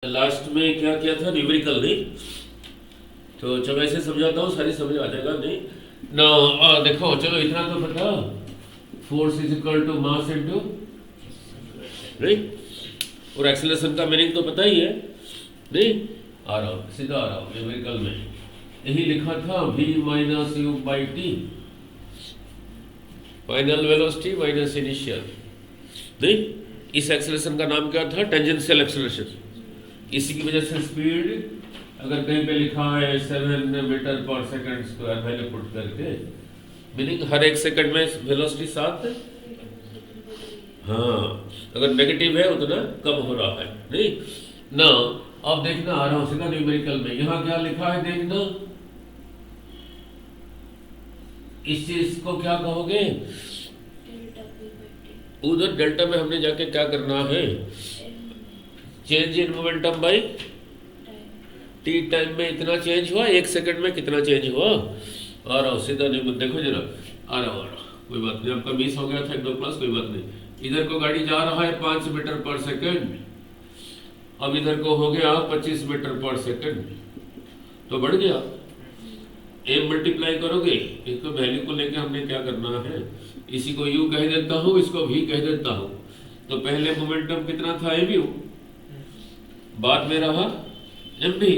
Last में क्या किया था, न्यूमेरिकल नहीं। तो जब ऐसे समझाता हूँ सारी समझ आ जाएगा नहीं ना। देखो चलो इतना तो पता, force is equal to mass into, नहीं, और एक्सेलरेशन का मीनिंग तो पता ही है, नहीं। आ रहा हूँ सीधा आ रहा हूँ न्यूमेरिकल में, यही लिखा था v minus you by T, final velocity minus initial, नहीं। इस एक्सेलरेशन का नाम क्या था, टेंजेंशियल एक्सेलरेशन। इसी की वजह से स्पीड अगर कहीं पे लिखा है 7 metre per second square value put करके, मीनिंग हर एक सेकंड में वेलोसिटी 7, हाँ, अगर नेगेटिव है उतना कम हो रहा है, नहीं ना। अब देखना आ रहा हूं सीधा न्यूमेरिकल में, यहां क्या लिखा है देखना, इस चीज को क्या कहोगे, उधर डेल्टा में हमने जाके क्या करना है, change in momentum by T time में इतना चेंज हुआ, एक सेकंड में कितना चेंज हुआ। आ रहा हूँ सीधा नहीं, देखो जरा, आ रहा हूँ, कोई बात नहीं, आपका मिस हो गया था 1-2 क्लास, कोई बात नहीं। इधर को गाड़ी जा रहा है 5 मीटर पर सेकंड, अब इधर को हो गया 25 मीटर पर सेकंड, तो बढ़ गया। एम मल्टीप्लाई करोगे, इसको वैल्यू को लेके हमने क्या करना है, इसी को यू कह देता हूँ, इसको भी कह देता हूँ। तो पहले मोमेंटम कितना था, एम यू, बाद में रहा एम भी।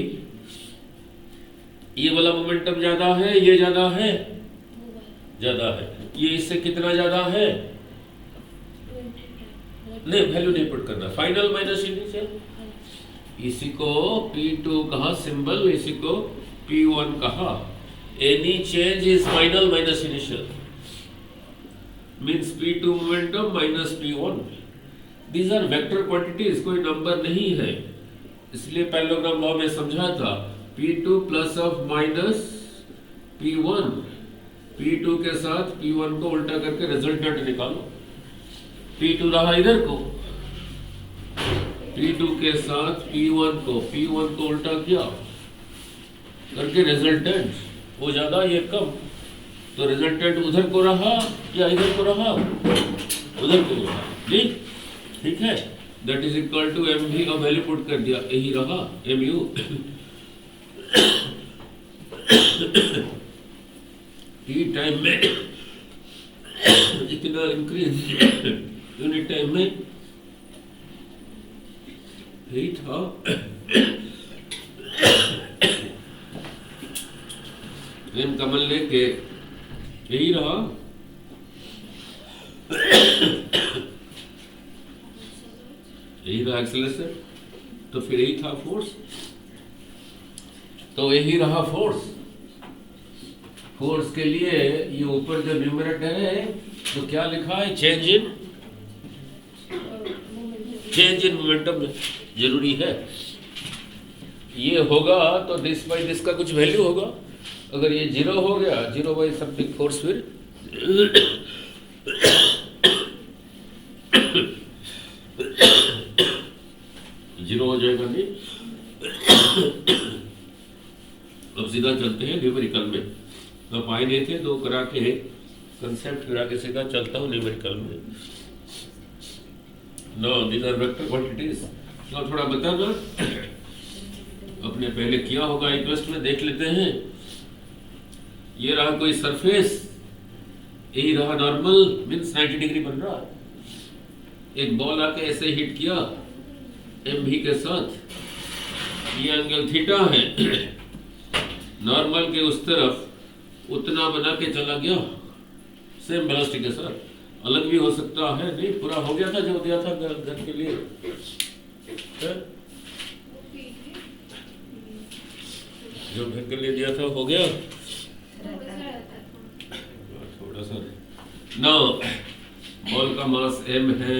ये वाला मोमेंटम ज्यादा है, ये ज्यादा है, ज्यादा है, ये इससे कितना ज्यादा है, नहीं वैल्यू नहीं पुट करना, फाइनल माइनस इनिशियल। इसी को P2 कहा सिंबल, इसी को P1 कहा। Any change is final minus initial, means P2 momentum minus P1। These are vector quantities, कोई नंबर नहीं है, इसलिए पैरेललोग्राम लॉ में समझा था P2 plus of minus P1, P2 के साथ P1 को उल्टा करके रिजल्टेंट निकालो। P2 रहा इधर को, P2 के साथ P1 को उल्टा किया करके रिजल्टेंट, वो ज्यादा ये कम, तो रिजल्टेंट उधर को रहा या इधर को रहा, उधर को रहा, ठीक है। That is equal to M भी, अब वैल्यू पुट कर दिया, यही रहा एम यू। टी टाइम में इतना इंक्रीज यूनिट टाइम में यही था। एम कमल लेके यही रहा, यही रहा एक्सेलरेशन, तो फिर यही था फोर्स, तो यही रहा फोर्स। फोर्स के लिए ये ऊपर जो न्यूमरेटर है तो क्या लिखा है, चेंज इन मोमेंटम जरूरी है। ये होगा तो दिस बाई दिस का कुछ वैल्यू होगा, अगर ये 0 हो गया, 0 बाई समथिंग फोर्स, फिर जीरो हो जाएगा, नहीं। अब सीधा चलते हैं न्यूमेरिकल में, तो पाए नहीं थे दो करा के, कंसेप्ट करा के सीधा चलता हूँ न्यूमेरिकल में। No, these are vector quantities. तो थोड़ा बताना, अपने पहले किया होगा इक्वेस्ट में, देख लेते हैं। ये रहा कोई सरफेस, यही रहा नॉर्मल, मीन्स 90 डिग्री बन रहा है। एक बॉल आके ऐसे हिट किया एम भी के साथ, ये एंगल थीटा है, नॉर्मल के उस तरफ उतना बना के चला गया, सेम वेलोसिटी के साथ। अलग भी हो सकता है, नहीं पूरा हो गया था जो दिया था घर के लिए है? जो घर के लिए दिया था हो गया थोड़ा सा। नो, बॉल का मास m है,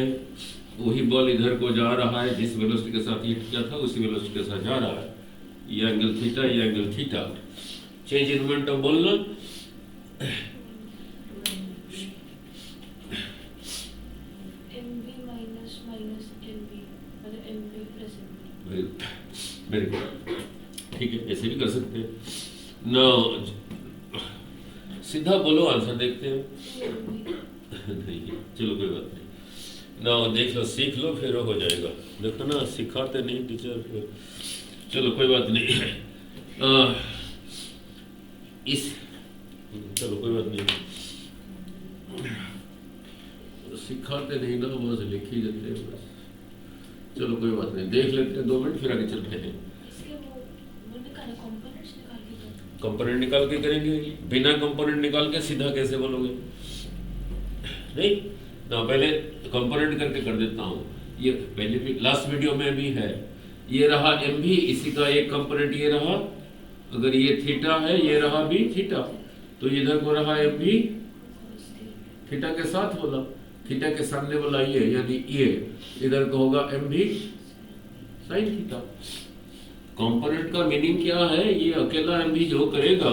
वही बॉल इधर को जा रहा है, जिस वेलोसिटी के साथ हिट किया था उसी वेलोसिटी के साथ जा रहा है। ये एंगल थीटा, ये angle theta. Change in momentum बोलना, वेरी गुड, ठीक है, ऐसे भी कर सकते हैं ना। सीधा बोलो, आंसर देखते हैं। नहीं, चलो कोई बात नहीं। ना देख लो, सीख लो, फिर हो जाएगा। देखो ना, सिखाते नहीं टीचर फिर। चलो कोई बात नहीं। आ, इस चलो कोई बात नहीं, सिखाते नहीं ना, बस लिख ही देते हैं बस। चलो कोई बात नहीं, देख लेते हैं 2 मिनट, फिर आगे चलते हैं। कंपोनेंट निकाल के करेंगे, बिना कंपोनेंट निकाल के सीधा कैसे बोलोगे? नहीं ना, पहले कंपोनेंट करके कर देता हूँ। ये पहले भी लास्ट वीडियो में भी है। ये रहा एम भी, इसी का एक कंपोनेंट ये रहा। अगर ये थीटा है, ये रहा भी थीटा, तो इधर को रहा एम भी थीटा के साथ बोला, थीटा के सामने वाला ये, यानी ये इधर को होगा एम भी साइन थीटा। कंपोनेंट का मीनिंग क्या है? ये अकेला एम भी जो करेगा,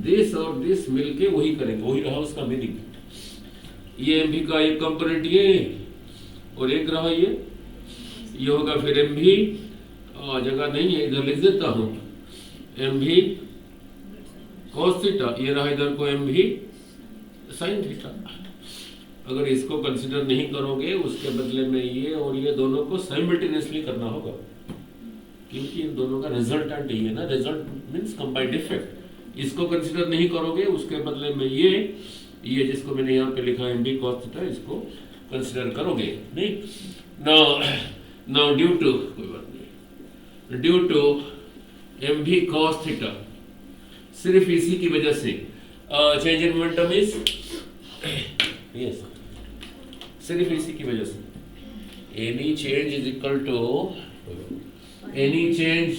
दिस और दिस मिलके वही करेंगे, वही रहा उसका मीनिंग। ये एम भी का एक कंपोनेंट ये, और एक रहा ये होगा फिर एम भी, जगह नहीं है इधर लिख देता हूं, एम भी कॉस थीटा, ये रहा इधर को एम भी साइन थीटा। अगर इसको कंसिडर नहीं करोगे, उसके बदले में ये और ये दोनों को साइमल्टेनियसली करना होगा, क्योंकि इन दोनों का रिजल्टेंट ही है ना, रिजल्ट मींस कंबाइंड इफेक्ट। इसको कंसिडर नहीं करोगे, उसके बदले में ये जिसको मैंने यहाँ पे लिखा एम बी कॉस थीटा, इसको कंसिडर करोगे नहीं। नाउ ड्यू टू, कोई बात नहीं, due to M B cos theta, सिर्फ इसी की वजह से change in momentum is, yes, सिर्फ इसी की वजह से any change is equal to any change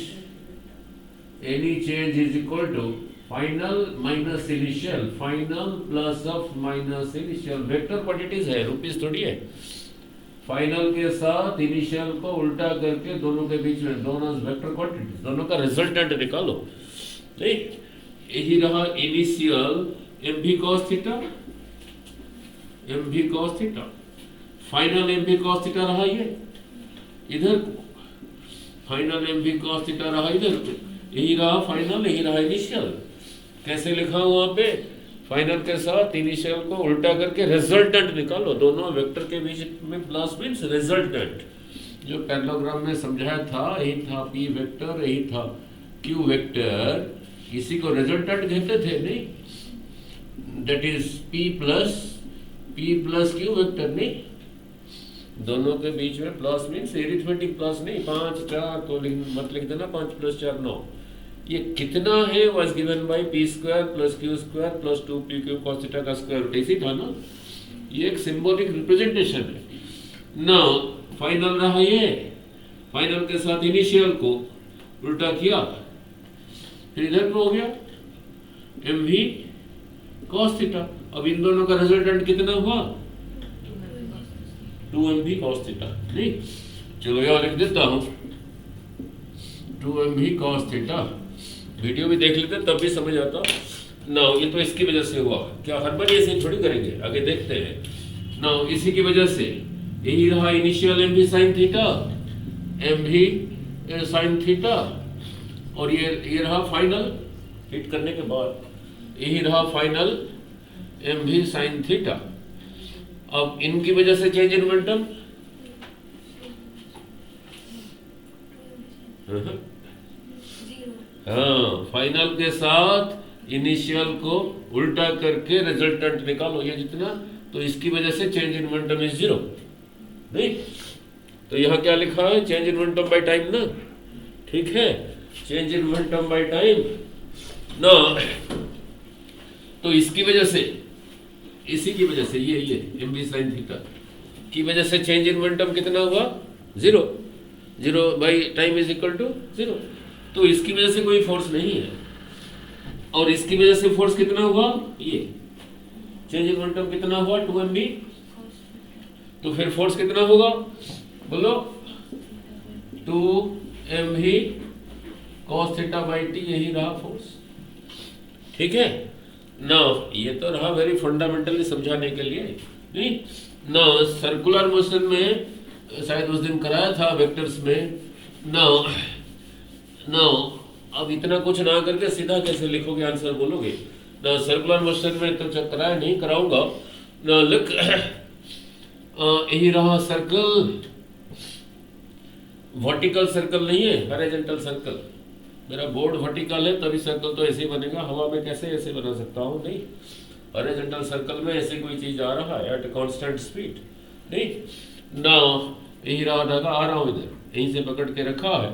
is equal to final minus initial, final plus of minus initial, vector quantities है, रुपीस थोड़ी है। फाइनल के साथ इनिशियल को उल्टा करके दोनों के बीच में, दोनों वेक्टर क्वांटिटीज, दोनों का रिजल्टेंट निकालो। नहीं, यही रहा इनिशियल एम भी कॉस थीटा, एम भी कॉस थीटा, फाइनल एम भी कॉस थीटा रहा ये इधर, फाइनल एम भी कॉस थीटा रहा इधर, यही रहा फाइनल, यही रहा इनिशियल। कैसे लिखा वहां पे? फाइनल के साथ इनिशियल को उल्टा करके रिजल्टेंट निकालो, दोनों वेक्टर के बीच में प्लस मींस रिजल्टेंट। जो पैरेललोग्राम में समझाया था, यही था पी वेक्टर, यही था क्यू वेक्टर, इसी को रिजल्टेंट कहते थे नहीं, that is P plus Q vector नहीं, दोनों के बीच में प्लस मीन्स एरिथमेटिक प्लस नहीं, 5 4 तो मत लिख देना, 5 + 4 9। ये कितना है? Was given by P square plus Q square plus 2pq cos theta का स्क्वायर रूट, ऐसी था ना। ये एक सिंबॉलिक रिप्रेजेंटेशन है ना। फाइनल रहा ये, फाइनल के साथ इनिशियल को उल्टा किया, फिर इधर को हो गया एम भी cos थीटा। अब इन दोनों का रिजल्टेंट कितना हुआ? 2mv cos थीटा नहीं। चलो यहाँ लिख देता हूँ 2mv cos थीटा, वीडियो भी देख लेते तब भी समझ आता ना। ये तो इसकी वजह से हुआ, क्या हर बार ऐसे थोड़ी करेंगे, आगे देखते हैं ना। इसी की वजह से यही रहा इनिशियल एम भी साइन थीटा, एम भी साइन थीटा, और ये रहा फाइनल हिट करने के बाद, यही रहा फाइनल एम भी साइन थीटा। अब इनकी वजह से चेंज इन मोमेंटम, हाँ, फाइनल के साथ इनिशियल को उल्टा करके रिजल्टेंट निकालो, ये जितना, तो इसकी वजह से चेंज इन मोमेंटम इज 0 नहीं। तो यहाँ क्या लिखा है? Change in momentum by time ना, ठीक है, change in momentum by time ना। तो इसकी वजह से, इसी की वजह से ये एम बी साइन थीटा की वजह से चेंज इन मोमेंटम कितना हुआ? 0 by time is equal to 0। तो इसकी वजह से कोई फोर्स नहीं है, और इसकी वजह से फोर्स कितना हुआ? ये चेंज इन मोमेंटम कितना हुआ? 2mv। तो फिर फोर्स कितना होगा बोलो? 2mv cos theta by T, यही रहा फोर्स, ठीक है ना। ये तो रहा वेरी फंडामेंटली समझाने के लिए नहीं ना। सर्कुलर मोशन में शायद उस दिन कराया था वेक्टर्स में ना। अब इतना कुछ ना करके सीधा कैसे लिखोगे, आंसर बोलोगे ना। सर्कुलर मोशन में तो कराया नहीं, कराऊंगा ना। यही रहा सर्कल, वर्टिकल सर्कल नहीं है, हॉरिजॉन्टल सर्कल। मेरा बोर्ड वर्टिकल है तभी सर्कल तो ऐसे ही बनेगा, हवा में कैसे ऐसे बना सकता हूँ? नहीं। हॉरिजॉन्टल सर्कल में ऐसे कोई चीज आ रहा है एट कांस्टेंट स्पीड, नहीं ना। यही रहा धागा, आ रहा हूँ इधर, यहीं से पकड़ के रखा है,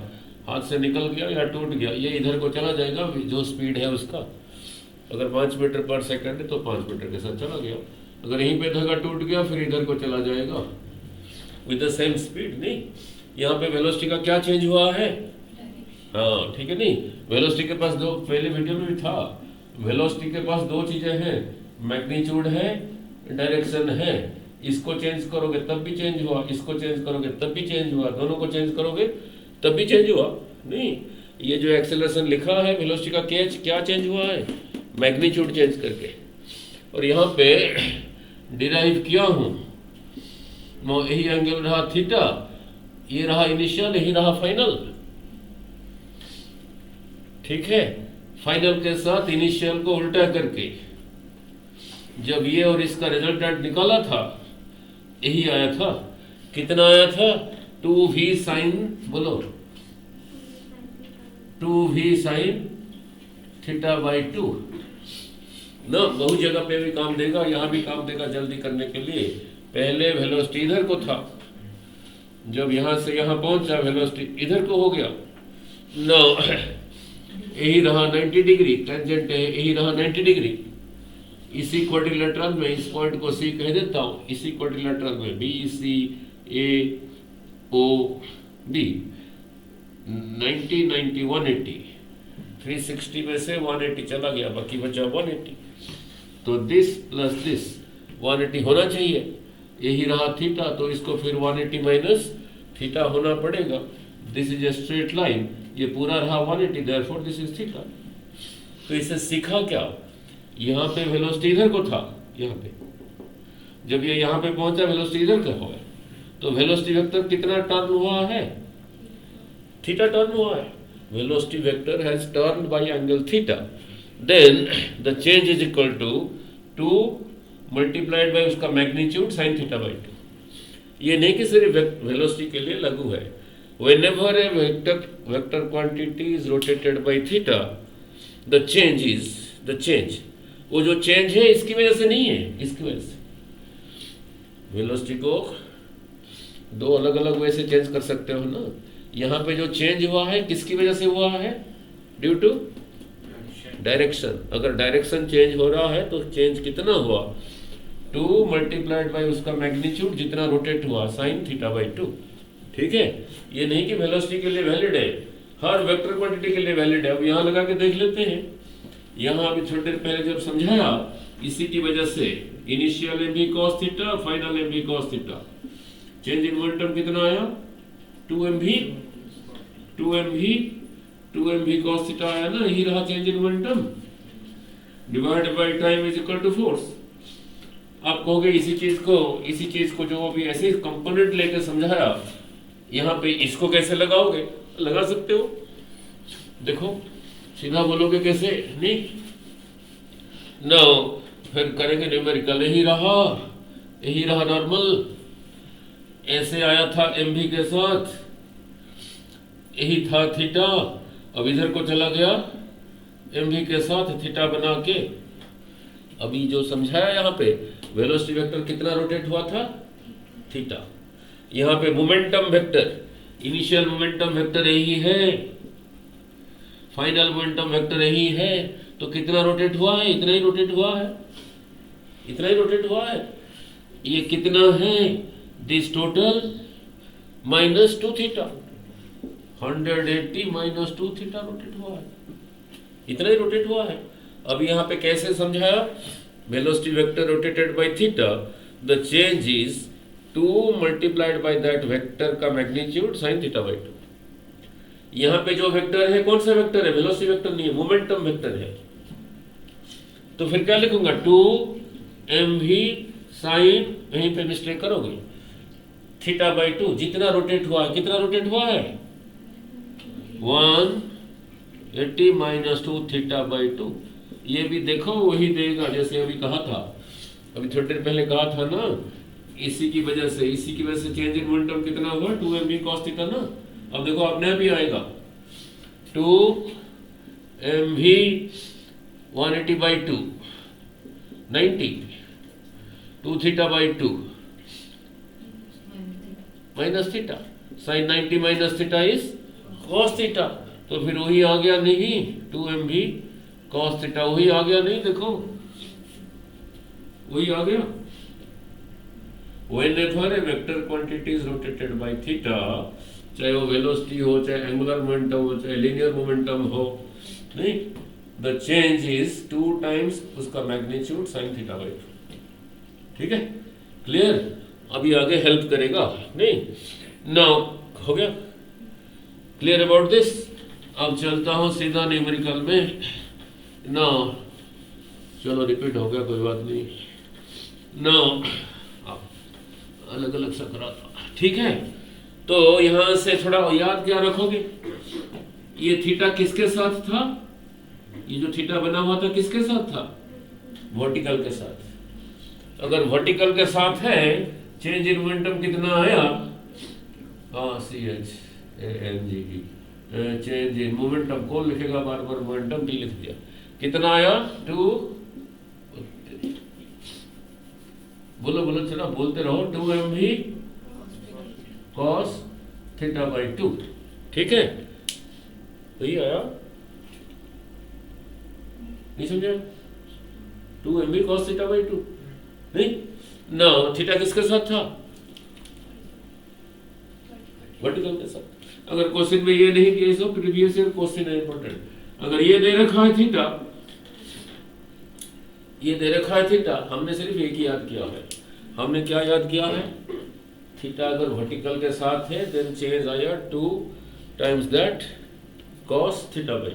हाथ से निकल गया या टूट गया, ये इधर को चला जाएगा जो स्पीड है उसका। अगर 5 मीटर पर सेकंड है तो 5 मीटर के साथ चला गया। अगर यहीं पे धागा टूट गया फिर इधर को चला जाएगा विद द सेम स्पीड, नहीं। यहाँ पे वेलोसिटी का क्या चेंज हुआ है? हाँ ठीक है, नहीं। वेलोसिटी के पास दो, पहले वीडियो में भी था, वेलोसिटी के पास दो चीजें हैं, मैग्नीट्यूड है, डायरेक्शन है। इसको चेंज करोगे तब भी चेंज हुआ, इसको चेंज करोगे तब भी चेंज हुआ, दोनों को चेंज करोगे तब भी चेंज हुआ, नहीं। ये जो एक्सेलरेशन लिखा है वेलोसिटी का क्या चेंज हुआ है? मैग्नीट्यूड चेंज करके। और यहाँ पे डिराइव किया हूँ, यही एंगल रहा थीटा, ये रहा इनिशियल, यही रहा फाइनल, ठीक है। फाइनल के साथ इनिशियल को उल्टा करके जब ये और इसका रिजल्टेंट निकाला था, यही आया था। कितना आया था? 2v साइन, बोलो 2v साइन थीटा बाई 2 ना। बहुत जगह पे भी काम देगा, यहाँ भी काम देगा जल्दी करने के लिए। पहले वेलोसिटी इधर को था, जब यहाँ से यहाँ पहुंचा वेलोसिटी इधर को हो गया ना। यही रहा 90 डिग्री, टेंजेंट है, यही रहा 90 डिग्री। इसी क्वाड्रिलेटरल में इस पॉइंट को सी कह देता हूँ, इसी क्वाड्रिलेटरल में बी सी ए ओ डी 90 90 180, 360 में से 180 चला गया, बाकी बचा 180। तो दिस प्लस दिस 180 होना चाहिए, यही रहा थीटा, तो इसको फिर 180 माइनस थीटा होना पड़ेगा। This is a straight line, ये पूरा रहा 180, देयरफॉर दिस इज थीटा। तो इसे सीखा क्या? यहाँ पे वेलोसिटी इधर को था, यहाँ पे जब ये यहाँ पे पहुंचा वेलोसिटी इधर का हुआ, तो वेलोसिटी वेक्टर कितना टर्न हुआ है? थीटा टर्न हुआ है। Velocity vector has turn by angle theta, then the change is equal to 2 multiplied by उसका मैग्नीट्यूड साइन थीटा बाई 2। ये नहीं कि सिर्फ वेलोसिटी के लिए लागू है। Whenever a vector quantity is rotated by theta, the change, वो जो चेंज है इसकी वजह से नहीं है, इसकी वजह से। वेलोसिटी को दो अलग अलग वे से चेंज कर सकते हो ना। यहाँ पे जो चेंज हुआ है किसकी वजह से हुआ है? Due to direction. अगर डायरेक्शन चेंज हो रहा है तो चेंज कितना हुआ? 2 मल्टीप्लाइड बाई उसका मैग्नीट्यूड जितना रोटेट हुआ साइन थीटा बाई 2, ठीक है। ये नहीं कि वेलोसिटी के लिए वैलिड है, हर वेक्टर क्वांटिटी के लिए वैलिड है। अब यहाँ लगा के देख लेते हैं। यहाँ अभी थोड़ी देर पहले जब समझाया, इसी की वजह से initial M V cos theta, final M V cos theta, change in momentum कितना आया? 2 mv कॉस थीटा आया ना, यही रहा change in momentum divided by time is equal to force. आप कहोगे इसी चीज को जो भी ऐसे कंपोनेंट लेके समझाया, यहाँ पे इसको कैसे लगाओगे? लगा सकते हो, देखो सीधा बोलोगे कैसे? नहीं नो, फिर करेंगे न्यूमेरिकल। यही रहा नॉर्मल, ऐसे आया था एमवी के साथ, यही था थीटा, अब इधर को चला गया एमवी के साथ थीटा बना के। अभी जो समझाया यहाँ पे वेलोसिटी वेक्टर कितना रोटेट हुआ था? थीटा। यहाँ पे momentum vector, initial momentum vector यही है, फाइनल मोमेंटम वेक्टर यही है, तो कितना रोटेट हुआ है? इतना ही रोटेट हुआ है। ये कितना है? This total minus 2 theta, 180 minus 2 theta rotate हुआ है, इतना ही रोटेट हुआ है। अब यहाँ पे कैसे समझाया? Velocity vector rotated by theta, the change is 2 multiplied by that vector का मैग्नीट्यूड साइन थीटा बाई 2। यहाँ पे जो वेक्टर है कौन सा वेक्टर है? वेलोसिटी वेक्टर नहीं है, मोमेंटम वेक्टर है। तो फिर क्या लिखूंगा? 2 mv साइन, यहीं पे मिस्टेक करोगे, थीटा बाई 2। जितना रोटेट हुआ है, कितना रोटेट हुआ है? 180 माइनस 2 थीटा बाई 2। ये भी देखो वही देगा जैसे अभी कहा था, अभी थोड़ी देर पहले कहा था ना इसी की वजह से चेंज इन मोमेंटम कितना हुआ 2mv cos थीटा ना। अब देखो अपने आप ही आएगा 2mv 180/2 90 2 θ/2 minus theta sine 90 minus theta is cos theta. तो फिर वही आ गया नहीं 2mv cos थीटा, वही आ गया नहीं, देखो वही आ गया। Whenever a vector quantity is rotated by theta, चाहे वो वेलोसिटी हो, चाहे एंगुलर मोमेंटम हो, चाहे लीनियर मोमेंटम हो, नहीं, द चेंज इज 2 टाइम्स उसका मैग्नीट्यूड sin θ/2। ठीक है, क्लियर। अभी आगे हेल्प करेगा, नहीं नाउ हो गया क्लियर अबाउट दिस। अब चलता हूं सीधा न्यूमेरिकल में। नाउ चलो रिपीट हो गया, कोई बात नहीं। नाउ अलग अलग सा करा था, ठीक है। तो यहां से थोड़ा याद क्या रखोगे, ये थीटा किसके साथ था, ये जो थीटा बना हुआ था किसके साथ था, वर्टिकल के साथ। अगर वर्टिकल के साथ है चेंज इन मोमेंटम कितना आया, CHANGE चेंज इन मोमेंटम, कौन लिखेगा बार बार, मोमेंटम भी लिख दिया, कितना आया 2, बोलो बोलो चलो बोलते रहो, 2mv cos θ/2। ठीक है, यही आया, नहीं समझा, 2mv cos θ/2। नहीं ना, थीटा किसके साथ था, वर्टिकल के साथ। अगर क्वेश्चन में ये नहीं किया, सो प्रीवियस ईयर क्वेश्चन है इंपॉर्टेंट। अगर ये दे रखा है थीटा, ये दे रखा है थीटा, हमने सिर्फ एक ही याद किया है। हमने क्या याद किया है, थीटा अगर वर्टिकल के साथ है देन चेंज आया 2 टाइम्स दैट cos θ/2।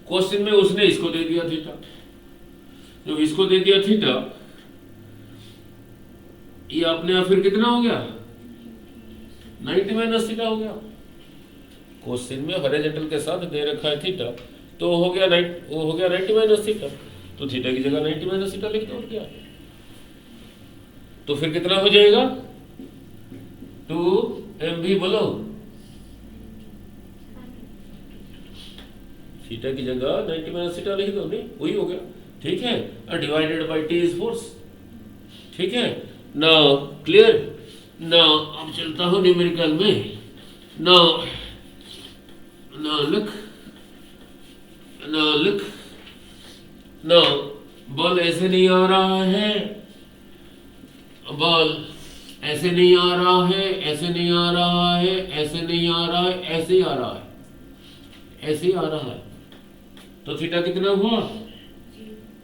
क्वेश्चन में उसने इसको दे दिया थीटा, जब इसको दे दिया थीटा, ये अपने आप फिर कितना हो गया 90 माइनस थीटा हो गया। क्वेश्चन में हॉरिजॉन्टल के साथ दे रखा है थीटा, तो हो गया 90 माइनस थीटा, तो थीटा की जगह 90 माइनस थीटा लिख दो, और क्या। तो फिर कितना हो जाएगा 2mv, बोलो थीटा की जगह 90 माइनस थीटा लिख दो, नहीं वही हो गया। ठीक है, divided by t is force. ठीक है, नाउ क्लियर। नाउ अब चलता हूं न्यूमेरिकल में। नाउ लुक नाउ बॉल ऐसे नहीं आ रहा है, बॉल ऐसे नहीं आ रहा है, ऐसे नहीं आ रहा है, ऐसे नहीं आ रहा है, ऐसे ही आ रहा है, ऐसे ही आ रहा है। तो थीटा कितना हुआ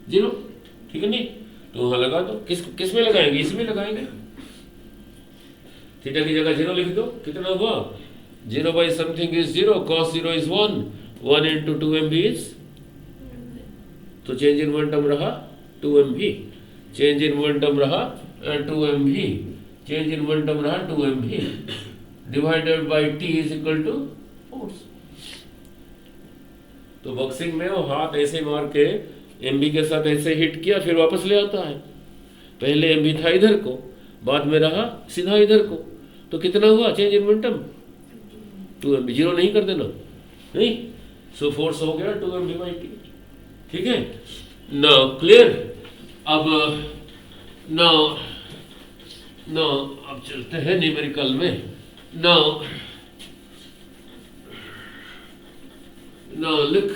0। ठीक है, नहीं तो वहां लगा दो, किस में लगाएंगे, इसमें लगाएंगे। थीटा की जगह 0 लिख दो, कितना हुआ 0 by something is 0, cos 0 is 1, 1 into 2mv is, तो चेंज इन मोमेंटम रहा 2mv, चेंज इन मोमेंटम रहा 2mv, चेंज इन मोमेंटम रहा 2mv, divided by t is equal to force. तो बॉक्सिंग में वो हाथ ऐसे मार के mv के साथ ऐसे हिट किया, फिर वापस ले आता है। पहले mv था इधर को, बाद में रहा सीधा इधर को, तो कितना हुआ चेंज इन मोमेंटम 2mv, 0 नहीं कर देना, नहीं, सो फोर्स हो गया 2mv by t। ठीक है, नाउ क्लियर। अब नाउ अब चलते हैं न्यूमेरिकल में। Now look,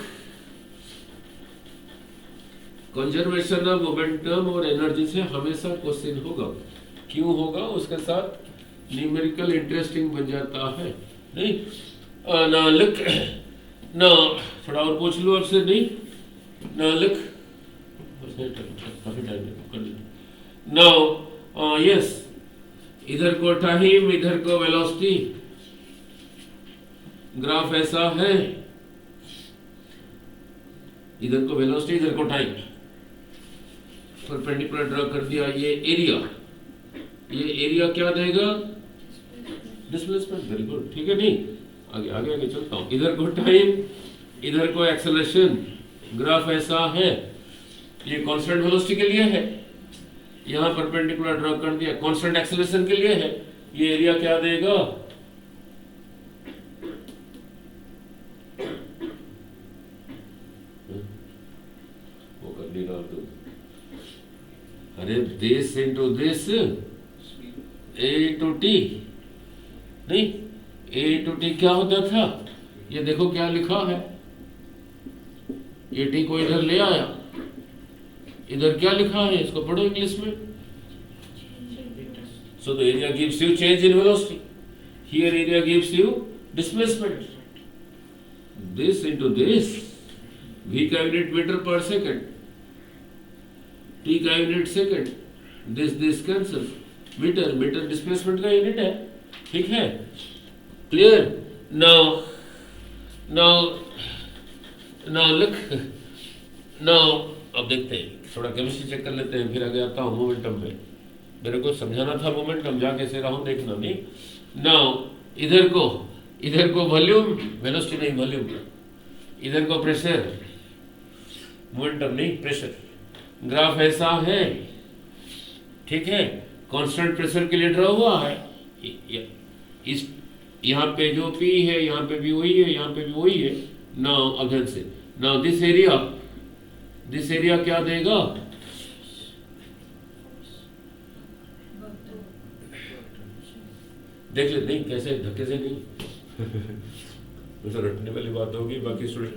conservation of momentum और एनर्जी से हमेशा क्वेश्चन होगा। क्यों होगा, उसके साथ न्यूमेरिकल इंटरेस्टिंग बन जाता है, नहीं। ना लुक, ना थोड़ा और पूछ लो आपसे, नहीं ना लुक, काफी टाइम कर लीजिए। नाउ यस, इधर को टाइम, इधर को वेलोसिटी, ग्राफ ऐसा है, इधर को वेलोसिटी, इधर को टाइम, परपेंडिकुलर ड्रा कर दिया। ये एरिया क्या देगा, डिस्प्लेसमेंट, वेरी गुड। ठीक है, नहीं आगे चलता हूं। इधर को टाइम, इधर को एक्सेलरेशन, ग्राफ ऐसा है, ये कांस्टेंट वेलोसिटी के लिए है, यहाँ परपेंडिकुलर ड्रॉ कर दिया, कांस्टेंट एक्सेलरेशन के लिए है, ये एरिया क्या देगा, वो कर ली डाल दो, अरे this into this A into T, नहीं ए इंटू टी क्या होता था, ये देखो क्या लिखा है, ये टी को इधर ले आया, इधर क्या लिखा है, इसको पढ़ो इंग्लिश में, so the area gives you change in velocity, here area gives you displacement, this into this, v का unit metre per second, t का unit second, this cancel, metre metre displacement का यूनिट है, ठीक है, clear, now look, now अब देखते हैं, थोड़ा केमिस्ट्री चेक कर लेते हैं, फिर आगे आता हूँ मोमेंटम में, मेरे को समझाना था मोमेंटम, जा कैसे रहा हूँ देखना, नहीं नाउ इधर को वॉल्यूम, वेलोसिटी नहीं वॉल्यूम, इधर को प्रेशर, मोमेंटम नहीं प्रेशर, ग्राफ ऐसा है, ठीक है, कांस्टेंट प्रेशर के लिए ड्रॉ हुआ है, इस यहाँ पे जो P है, यहाँ पे भी वही है, यहाँ पे भी वही है, नाउ अगेन से, नाउ दिस एरिया क्या देगा, देख ले, नहीं कैसे धक्के से नहीं तो रटने वाली बात होगी, बाकी स्टूडेंट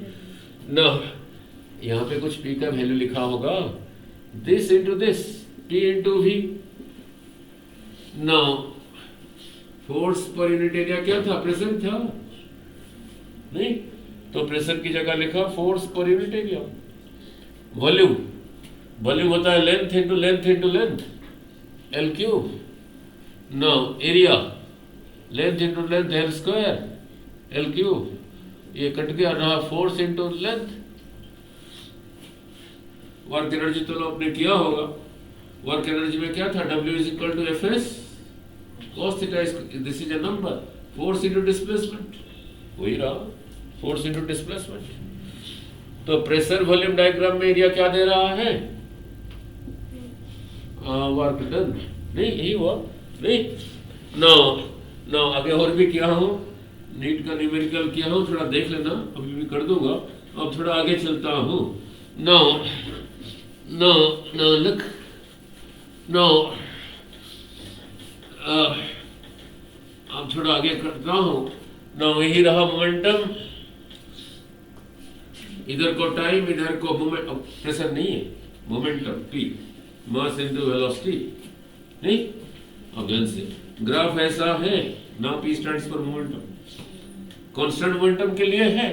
ना, यहाँ पे कुछ P का वैल्यू लिखा होगा, this into this, T into V, now force per unit area क्या था, प्रेशर था, नहीं तो प्रेशर की जगह लिखा force per unit area, volume होता है length into length L cube, now area length into length L square L cube, ये कट गया, रहा force into length, work energy तो आपने किया होगा, वर्क एनर्जी में क्या था, W is equal to Fs cos theta, this is a number, force into displacement, वही रहा फोर्स इंटू डिस्प्लेसमेंट, तो प्रेशर वॉल्यूम डायग्राम में एरिया क्या दे रहा है, वर्क डन, नहीं यही हुआ, नहीं नाउ आगे और भी किया हूँ, नीट का न्यूमेरिकल किया हूँ, थोड़ा देख लेना, अभी भी कर दूंगा, अब थोड़ा आगे चलता हूँ, नाउ लुक, नाउ अब थोड़ा आगे करता हूँ, नाउ यही रहा मोमेंटम, इधर को टाइम, इधर को मोमेंट, प्रेशर नहीं है, momentum P, mass into velocity, नहीं अगेन से ग्राफ ऐसा है, ना P stands for momentum, constant momentum के लिए है,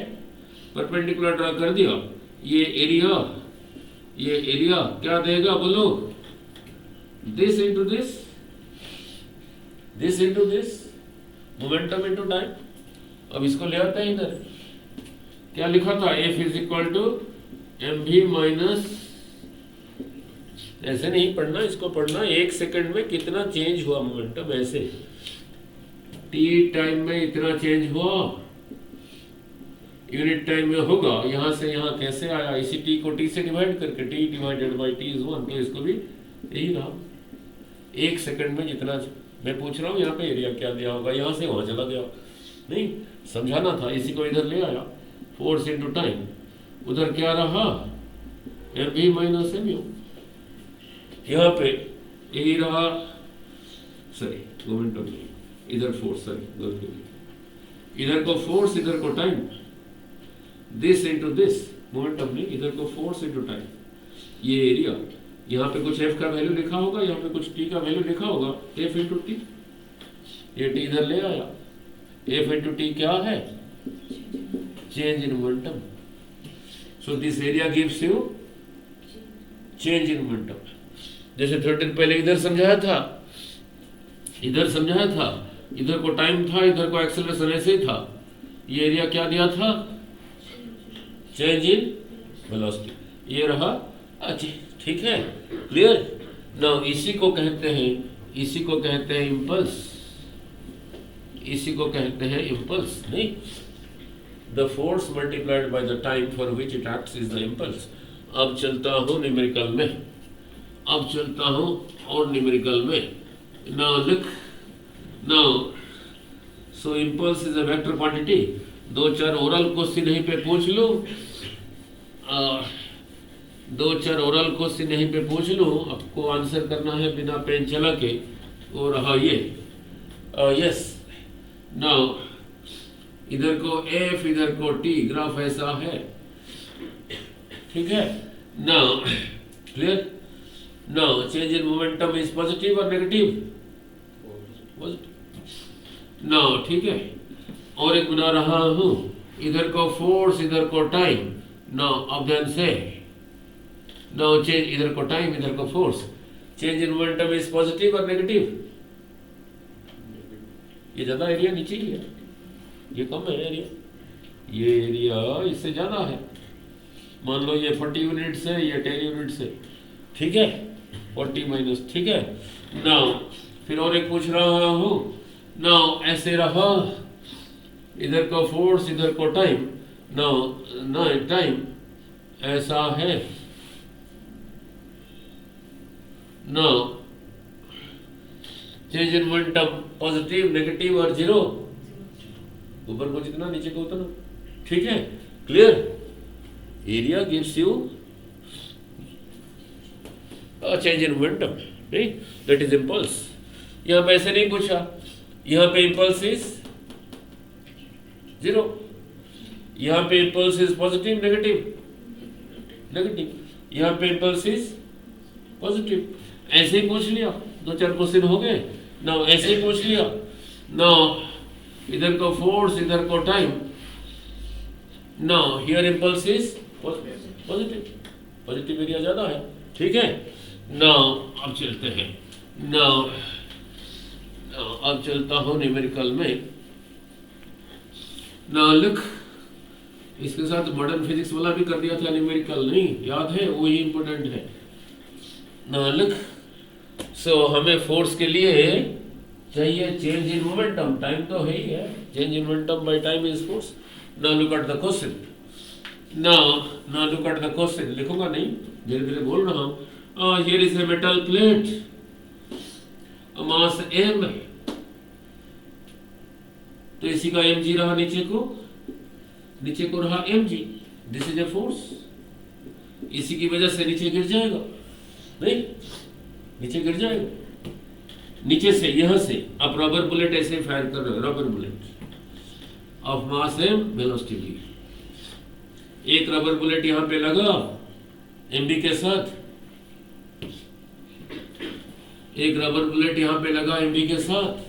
परपेंडिकुलर ड्रा कर दिया, ये एरिया क्या देगा बोलो, this into this, momentum into time, अब इसको ले आता है इधर, क्या लिखा था, F is equal to mv minus, ऐसे नहीं पढ़ना, इसको पढ़ना एक सेकंड में कितना चेंज हुआ मोमेंटम, ऐसे t टाइम में इतना चेंज हुआ, यूनिट टाइम में होगा, यहां से यहां कैसे आया, इसी t को t से डिवाइड करके, t divided by t is 1, तो इसको भी यही रहा, एक सेकंड में जितना, मैं पूछ रहा हूँ यहाँ पे एरिया क्या दिया होगा, यहाँ से वहां चला गया, नहीं समझाना था, इसी को इधर ले आया, फोर्स इंटू टाइम, उधर क्या रहा, mv माइनस mu, यहाँ पे यही रहा, सॉरी मोमेंटम, इधर फोर्स, सॉरी इधर को फोर्स, इधर को time, this into this, momentum नहीं, इधर को फोर्स इंटू टाइम, ये एरिया, यहाँ पे कुछ F का वैल्यू लिखा होगा, यहाँ पे कुछ T का वैल्यू लिखा होगा, F इंटू टी, ये T इधर ले आया, F इंटू टी क्या है, change in momentum, so this area gives you change in momentum, जैसे थोड़ी देर पहले इधर समझाया था, इधर को टाइम था, इधर को एक्सेलरेशन ऐसे ही था, ये एरिया क्या दिया था, चेंज इन वेलोसिटी, ये रहा, अच्छा ठीक है, क्लियर, नाउ इसी को कहते हैं इम्पल्स, नहीं, the force multiplied by the time for which it acts is the impulse. अब चलता हूँ न्यूमेरिकल में, अब चलता हूं और न्यूमेरिकल में। Now look, now so impulse is a vector quantity. दो चार ओरल क्वेश्चन यहीं पे पूछ लूं, दो चार ओरल क्वेश्चन यहीं पे पूछ लूं, आपको आंसर करना है बिना पेन चला के। और रहा ये यस। नाउ इधर को एफ, इधर को टी, ग्राफ ऐसा है, ठीक है। Now clear. Now change in momentum is positive और नेगेटिव? पॉजिटिव। नाउ ठीक है, और एक बना रहा हूं, इधर को फोर्स, इधर को टाइम। नाउ अब देन से, नाउ चेंज, इधर को टाइम, इधर को force, change in momentum is positive और नेगेटिव? ये ज्यादा एरिया नीचे ही है, ये कम है एरिया, ये एरिया इससे ज्यादा है। मान लो ये 40 यूनिट्स है, ये 10 यूनिट्स है, ठीक है, 40 माइनस, ठीक है। नाउ फिर और एक पूछ रहा हूं, नाउ ऐसे रहा, इधर को फोर्स, इधर को टाइम। नाउ टाइम ऐसा है। Now change in momentum positive, negative और जीरो? ऊपर को जितना, नीचे को उतना, ठीक है, clear. Area gives you change in momentum, नहीं, दैट इज इम्पल्स। यहां पे ऐसे नहीं पूछा, यहां पे इम्पल्स इज जीरो, यहां पे impulse is positive, negative, negative, यहां पे इम्पल्स इज पॉजिटिव। ऐसे ही पूछ लिया, दो चार क्वेश्चन हो गए। नाउ ऐसे ही पूछ लिया, नाउ इधर को फोर्स, इधर को time. Now here impulse is positive, positive area ज्यादा है, ठीक है। नाउ अब चलते हैं, नाउ अब चलता हूं न्यूमेरिकल में। नाउ लुक, इसके साथ मॉडर्न फिजिक्स वाला भी कर दिया था न्यूमेरिकल, नहीं याद है? वही इंपॉर्टेंट है। नाउ लुक, सो हमें फोर्स के लिए चाहिए चेंज इन मोमेंटम, टाइम तो है ही है, change in momentum by time is force. Now look at the question, now look at the question. लिखूंगा नहीं, धीरे धीरे बोल रहा हूं। Here is a metal plate, mass m, तो इसी का mg रहा, नीचे को रहा mg, this is a force. इसी की वजह से नीचे गिर जाएगा, नहीं, नीचे गिर जाएगा, नीचे से, यहां से आप रबर बुलेट ऐसे फायर कर रहे हो, rubber bullet of mass m, velocity v। एक रबर बुलेट यहां पे लगा mb के साथ, एक रबर बुलेट यहां पे लगा mb के साथ।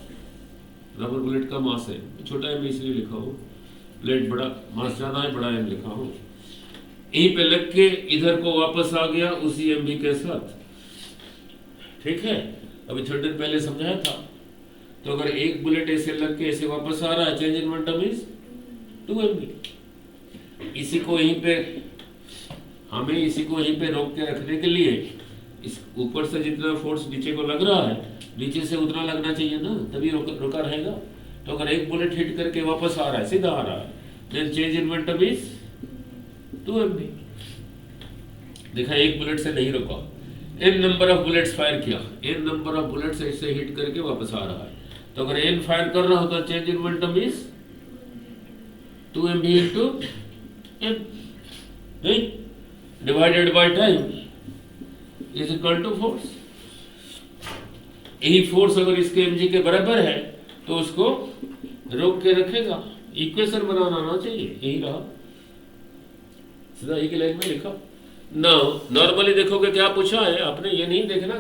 रबर बुलेट का मास है, छोटा m इसलिए लिखा हूं, प्लेट बड़ा, मास ज्यादा है, बड़ा m लिखा हूं। यहीं पे लग के इधर को वापस आ गया उसी mb के साथ, ठीक है। अभी थोड़ी देर पहले समझाया था। तो अगर एक बुलेट ऐसे लग के ऐसे वापस आ रहा है, change in momentum is 2mb। इसी को यहीं पे, हमें इसी को यहीं पे रोक के रखने के लिए, इस ऊपर से जितना फोर्स नीचे को लग रहा है, नीचे से उतना लगना चाहिए ना, तभी रुका रहेगा। तो अगर एक बुलेट हिट करके वापस आ रहा है, सीधा आ रहा है, then change in momentum is 2mb। देखा, एक बुलेट से नहीं रुका, n number of bullets fire किया, n नंबर ऑफ बुलेट्स ऐसे हिट करके वापस आ रहा है। तो अगर n फायर कर रहा हो तो change in momentum is 2mb into m, नहीं, divided by time is equal to force. यही फोर्स अगर इसके mg के बराबर है तो उसको रोक के रखेगा। इक्वेशन बनाना आना चाहिए, यही रहा, सीधा एक लाइन में लिखा। नॉर्मली देखोगे क्या पूछा है आपने, ये नहीं देखना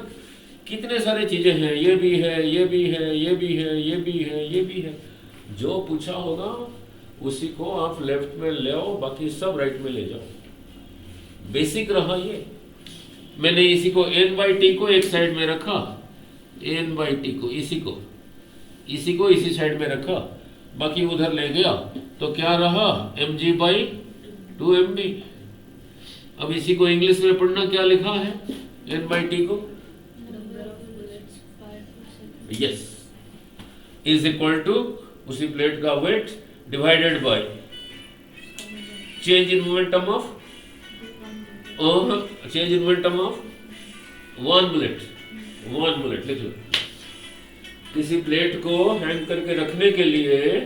कितने सारे चीजें हैं, ये भी है, ये भी है, ये भी है, ये भी है, ये भी है। जो पूछा होगा उसी को आप लेफ्ट में ले आओ, बाकी सब राइट में ले जाओ। बेसिक रहा ये। मैंने इसी को n/t को एक साइड में रखा, n/t को, इसी को इसी साइड में रखा, बाकी उधर ले गया, तो क्या रहा, mg/2mb। अब इसी को इंग्लिश में पढ़ना, क्या लिखा है n/t को, यस, इज इक्वल टू उसी प्लेट का weight divided by change in momentum of one bullet लिख लो। किसी प्लेट को हैंग करके रखने के लिए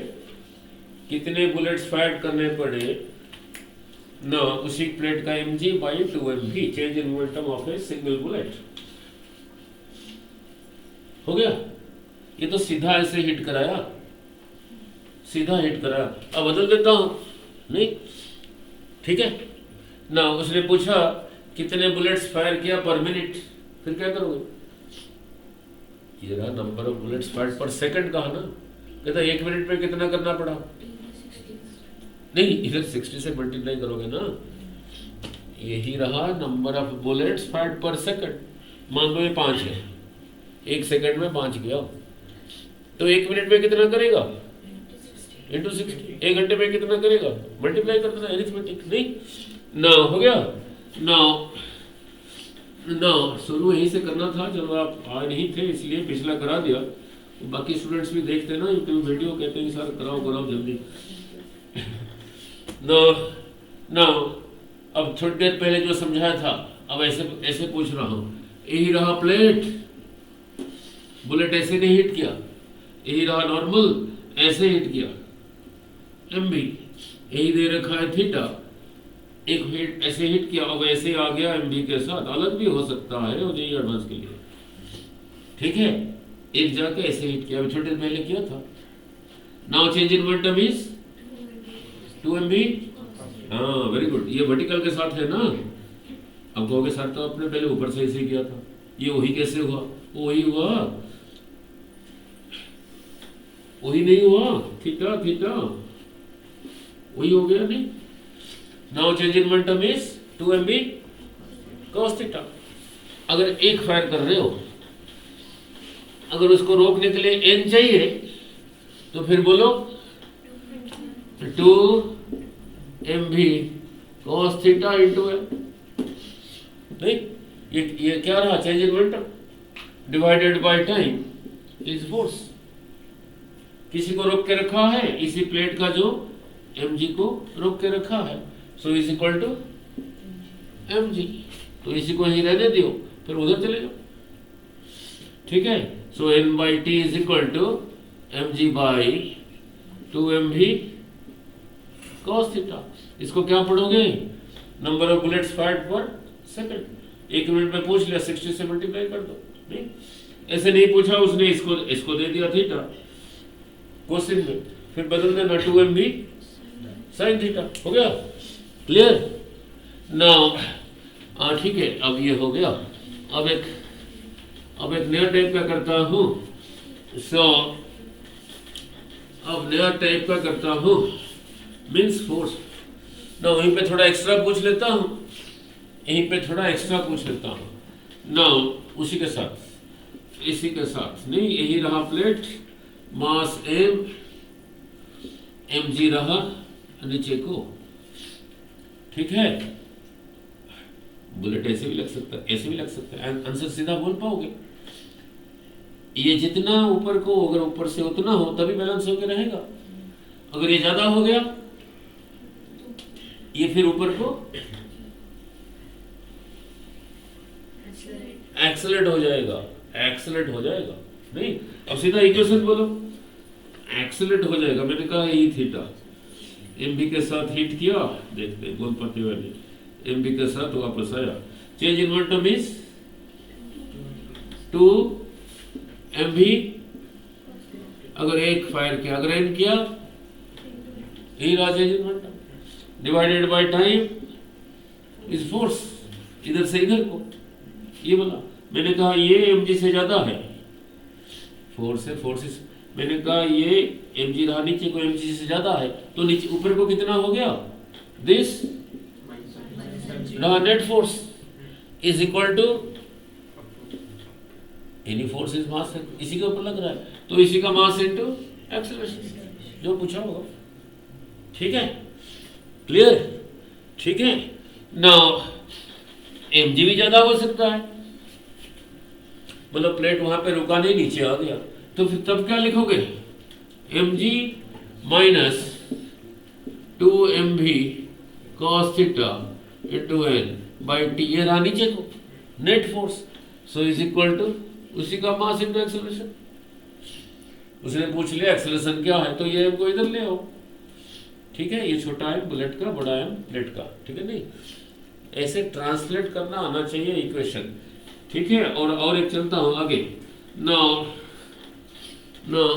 कितने बुलेट्स फायर करने पड़े ना, उसी प्लेट का mg by 2mv, change in momentum of a single bullet. हो गया? ये तो सीधा ऐसे हिट कराया, सीधा हिट कराया। अब बदल देता हूं, नहीं ठीक है ना। उसने पूछा कितने बुलेट्स फायर किया पर मिनट, फिर क्या करोगे? ये रहा नंबर ऑफ बुलेट्स फायर पर सेकंड कहा ना, कहता 1 मिनट में कितना करना पड़ा? नहीं, इधर 60 से मल्टीप्लाई करोगे ना। यही रहा number of bullets fired per second. मान लो ये 5 है, 1 सेकंड में 5 किया, तो 1 मिनट में कितना करेगा? इंटू 60। 1 घंटे में कितना करेगा? मल्टीप्लाई कर देना, एरिथमेटिक। नहीं ना, हो गया ना। शुरू यहीं से करना था, जब आप आए नहीं थे इसलिए पिछला करा दिया। बाकी स्टूडेंट्स भी देखते ना यूट्यूब वीडियो, कहते हैं सर कराओ जल्दी। ना अब थोड़ी देर पहले जो समझाया था, अब ऐसे पूछ रहा हूं। यही रहा प्लेट, बुलेट ऐसे नहीं हिट किया। यही रहा नॉर्मल, ऐसे हिट किया। एमबी यही दे रखा है थीटा, एक हिट ऐसे हिट किया, अब ऐसे आ गया एमबी के साथ। अलग भी हो सकता है और यही एडवांस के लिए, ठीक है। एक जाके ऐसे हिट किया, छोटे देर पहले किया था। Now change in momentum is 2mv। हाँ वेरी गुड। ये वर्टिकल के साथ है ना। अब कहोगे सर तो आपने पहले ऊपर से ऐसे किया था, ये वही कैसे हुआ? वही हुआ, वही नहीं हुआ, थीटा थीटा वही हो गया। नहीं, now change in momentum is 2mv cos theta. अगर एक फायर कर रहे हो, अगर उसको रोकने के लिए n चाहिए तो फिर बोलो 2mv cos theta into n। नहीं, ये क्या रहा? Change in momentum divided by time is force. किसी को रोक के रखा है, इसी प्लेट का जो mg को रोक के रखा है, so is equal to mg। तो इसी को यहीं रहने दियो, फिर उधर चले जाओ, ठीक है। So n by T is equal to mg by 2mv cos theta. इसको क्या पढ़ोगे? Number of bullets fired per second. 1 minute में पूछ लिया, 60 से मल्टीप्लाई कर दो। नहीं, ऐसे नहीं पूछा उसने, इसको दे दिया थीटा क्वेश्चन में, फिर बदल देना 2mv sin थीटा। हो गया? क्लियर? नाउ ठीक है, अब ये हो गया। अब एक नया टाइप का करता हूं। अब नया टाइप का करता हूं, मीन्स फोर्स। ना वहीं पे थोड़ा एक्स्ट्रा पूछ लेता हूं, यहीं पे थोड़ा एक्स्ट्रा पूछ लेता हूं। ना उसी के साथ, इसी के साथ नहीं, यही रहा प्लेट, मास m, mg रहा नीचे को, ठीक है। बुलेट ऐसे भी लग सकता है, ऐसे भी लग सकता है। आंसर सीधा बोल पाओगे? ये जितना ऊपर को, अगर ऊपर से उतना हो तभी बैलेंस होकर रहेगा। अगर ये ज्यादा हो गया, ये फिर ऊपर को एक्सेलरेट हो जाएगा, एक्सेलरेट हो जाएगा। नहीं, अब सीधा इक्वेशन बोलो, एक्सेलरेट हो जाएगा। मैंने कहा ई थीटा mb के साथ हिट किया, देखते बोल पाते वाले, mb के साथ वापस आया। Change in momentum is 2mv। अगर एक फायर किया, अगर n किया, यही रहा change in momentum divided by time is force. इधर से इधर को ये बोला। मैंने कहा ये mg से ज्यादा है, फोर्स है, फोर्स। मैंने कहा ये mg रहा नीचे को, mg से ज्यादा है, तो नीचे ऊपर को कितना हो गया? दिस रहा net force is equal to any force is mass, इसी के ऊपर लग रहा है, तो इसी का मास इनटू एक्सेलरेशन, जो पूछा होगा, ठीक है। क्लियर? ठीक है। नाउ mg भी ज्यादा हो सकता है, मतलब प्लेट वहां पे रुका नहीं, नीचे आ गया, तो फिर तब क्या लिखोगे? mg minus 2mv cos theta into n by T. ये रहा नीचे को net force, so is equal to उसी का मास इंटू एक्सेलरेशन। उसने पूछ लिया एक्सेलरेशन क्या है, तो ये हमको इधर ले आओ। ठीक है, ये छोटा है बुलेट का, बड़ा है प्लेट का। ठीक है, नहीं ऐसे ट्रांसलेट करना आना चाहिए इक्वेशन। ठीक है, और एक चलता हूं आगे। नाउ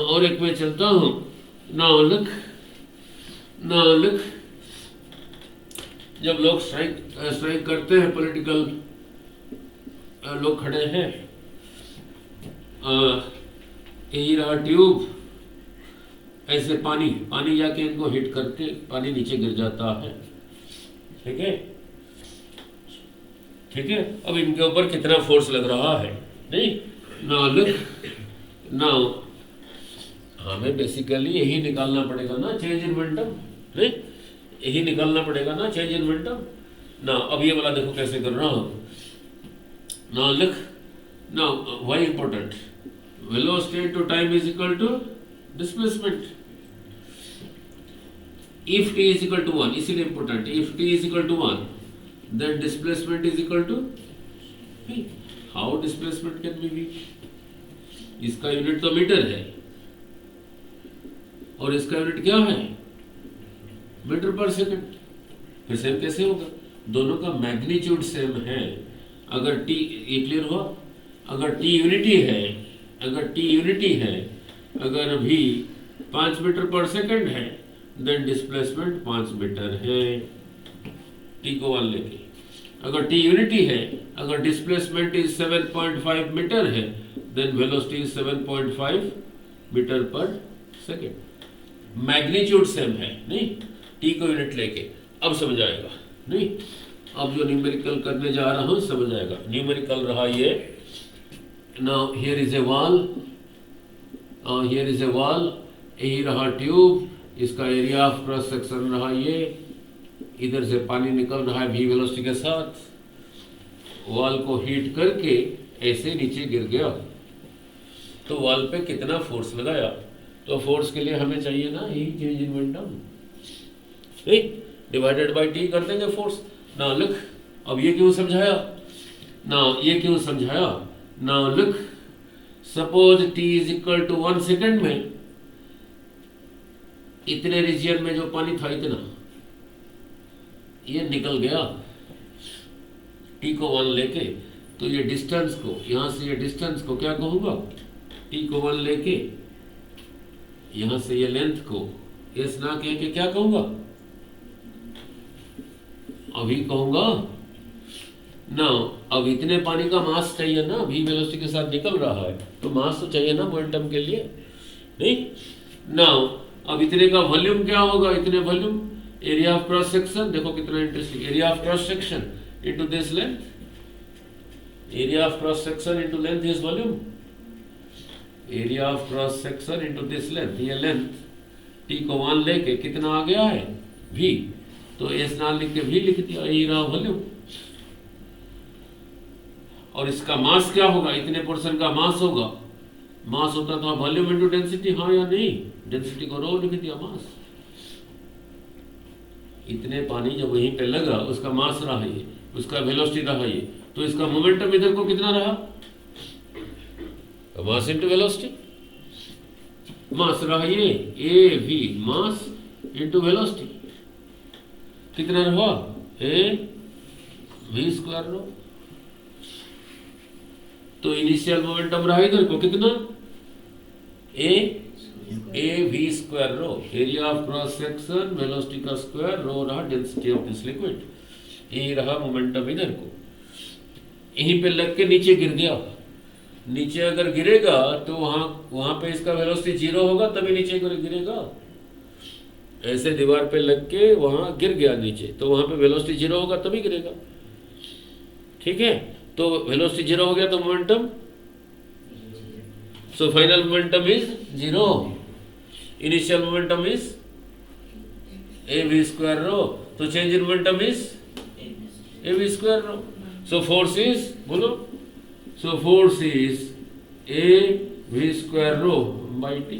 और एक में चलता हूं। नाउ लुक जब लोग स्ट्राइक करते हैं, पॉलिटिकल लोग खड़े हैं, यही रहा ट्यूब, ऐसे पानी जाके इनको हिट करके पानी नीचे गिर जाता है। ठीक है, अब इनके ऊपर कितना फोर्स लग रहा है, नहीं नाउ हमें बेसिकली यही निकालना पड़ेगा ना, चेंज इन मोमेंटम। नहीं, यही निकालना पड़ेगा ना, चेंज इन मोमेंटम ना। अब ये वाला देखो कैसे कर रहा हूं। Now why important, velocity to time is equal to displacement. If t is equal to 1, इसीलिए important, if t is equal to 1 then displacement is equal to v. how displacement can be v? इसका unit तो metre है और इसका unit क्या है, metre per second. फिर same कैसे होगा, दोनों का मैग्नीट्यूड सेम है। अगर t, ये क्लियर हुआ, अगर t यूनिटी है, अगर v 5 मीटर पर सेकंड है, देन डिस्प्लेसमेंट 5 मीटर है, t को 1 लेके। अगर t यूनिटी है, अगर डिस्प्लेसमेंट इज 7.5 मीटर है, then velocity is 7.5 metre per second. Magnitude same है, नहीं, t को यूनिट लेके। अब समझ आएगा, नहीं, अब जो न्यूमेरिकल करने जा रहा हूं समझ आएगा। न्यूमेरिकल रहा ये, now here is a wall, यही रहा ट्यूब, इसका एरिया ऑफ क्रॉस सेक्शन रहा ये, इधर से पानी निकल रहा है v वेलोसिटी के साथ, वॉल को हीट करके ऐसे नीचे गिर गया। तो वॉल पे कितना फोर्स लगाया, तो फोर्स के लिए हमें चाहिए ना यही चेंज इन मोमेंटम, नहीं, डिवाइडेड बाय t कर देंगे फोर्स। ना लुक, अब ये क्यों समझाया, ना look, suppose t is equal to 1 second में इतने रीजियन में जो पानी था इतना ये निकल गया, t को 1 लेके। तो ये डिस्टेंस को, यहां से ये डिस्टेंस को क्या कहूंगा, t को 1 लेके, यहां से ये लेंथ को s ना कह के क्या कहूंगा, अभी कहूंगा ना। अब इतने पानी का मास चाहिए ना, v वेलोसिटी के साथ निकल रहा है, तो मास तो चाहिए ना मोमेंटम के लिए, नहीं। नाउ अब इतने का वॉल्यूम क्या होगा, इतने volume, area of cross section, देखो कितना interesting, area of cross section into this length, area of cross section into length is volume, area of cross section into this length, ये लेंथ t को 1 लेके कितना आ गया है v, तो s ना लिख के v लिख दिया, यही रहा वॉल्यूम। और इसका मास क्या होगा, इतने पोर्शन का मास होगा, मास होता था वॉल्यूम इनटू डेंसिटी, हाँ या नहीं, डेंसिटी को रो लिख दिया मास। इतने पानी जब वहीं पे लगा, उसका मास रहा ये, उसका वेलोसिटी रहा ये, तो इसका मोमेंटम इधर को कितना रहा, मास इनटू वेलोसिटी, मास रहा ये A V, mass into velocity, कितना रहा ए वी स्क्वायर रो। तो इनिशियल मोमेंटम रहा इधर को कितना, A we square rho, area of cross section, velocity का स्क्वायर, रो रहा डेंसिटी ऑफ दिस लिक्विड, यही रहा मोमेंटम इधर को। यहीं पे लग के नीचे गिर गया, नीचे अगर गिरेगा तो वहां पे इसका वेलोसिटी 0 होगा, तभी नीचे गिरेगा। ऐसे दीवार पे लग के वहां गिर गया नीचे, तो वहां पे वेलोसिटी 0 होगा तभी गिरेगा। ठीक है, तो वेलोसिटी 0 हो गया तो momentum, so final momentum is 0, initial momentum is a we square rho, तो change in momentum is a we square rho. So force is, बोलो, so force is a we square rho by t,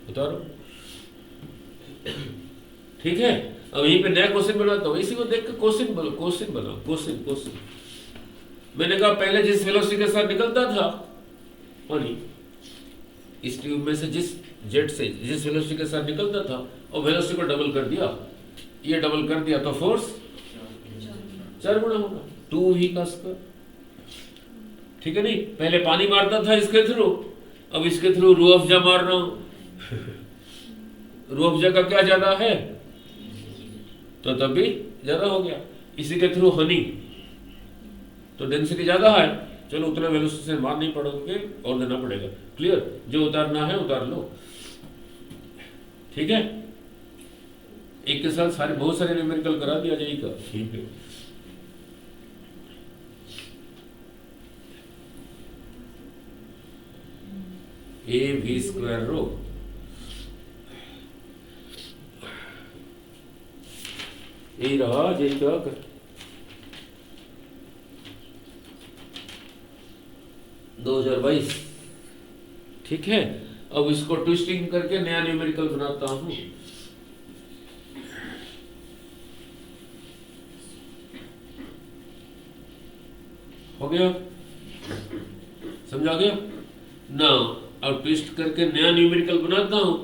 बता रहा। ठीक है, अब यहीं पे नया क्वेश्चन बनाता हूं, इसी को देख के क्वेश्चन बनाओ, क्वेश्चन। मैंने कहा पहले जिस वेलोसिटी के साथ निकलता था पानी इस ट्यूब में से, जिस जेट से जिस वेलोसिटी के साथ निकलता था, और वेलोसिटी को डबल कर दिया, ये डबल कर दिया तो फोर्स 4 गुना होगा, 2 v का स्क्वायर। ठीक है नहीं, पहले पानी मारता था इसके थ्रू, अब इसके थ्रू रूह अफ़ज़ा मार रहा हूं। रूह अफ़ज़ा का क्या ज्यादा है, तो तब भी ज्यादा हो गया। इसी के थ्रू हनी, तो डेंसिटी ज्यादा है, चलो उतना वेलोसिटी से मार नहीं पड़ोगे और देना पड़ेगा। क्लियर, जो उतारना है उतार लो। ठीक है, एक के साथ सारे बहुत सारे न्यूमेरिकल करा दिया जाएगा। ठीक है, ए वी स्क्वायर रो यही रहा जी का 2022। ठीक है, अब इसको ट्विस्टिंग करके नया न्यूमेरिकल बनाता हूं। हो गया, समझा गया ना। अब ट्विस्ट करके नया न्यूमेरिकल बनाता हूं।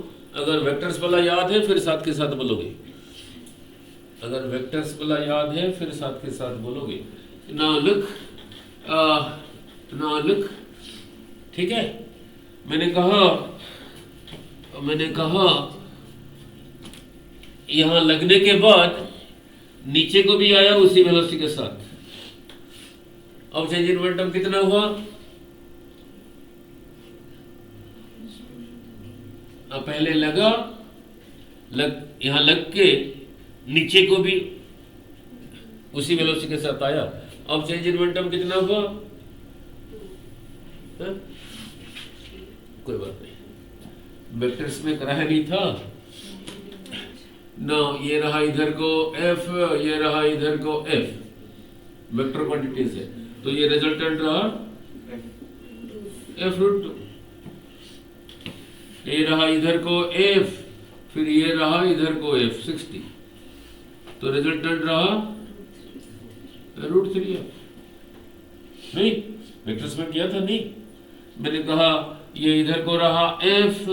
अगर वेक्टर्स वाला याद है फिर साथ के साथ बोलोगे, अगर वेक्टर्स वाला याद है फिर साथ के साथ बोलोगे। ना लुक, ठीक है। मैंने कहा यहां लगने के बाद नीचे को भी आया उसी वेलोसिटी के साथ। अब चेंज इन मोमेंटम कितना हुआ, अब पहले यहां लग के नीचे को भी उसी वेलोसिटी के साथ आया। अब चेंज इन मोमेंटम कितना हुआ, हा? कोई बात नहीं, वेक्टर्स में कराया नहीं था ना। ये रहा इधर को f, ये रहा इधर को f, वेक्टर क्वांटिटीज है, तो ये रिजल्टेंट रहा f√2। ये रहा इधर को f, फिर ये रहा इधर को f 60, तो रिजल्टेंट रहा √3f। नहीं, वेक्टर्स में किया था नहीं, मैंने कहा ये इधर को रहा f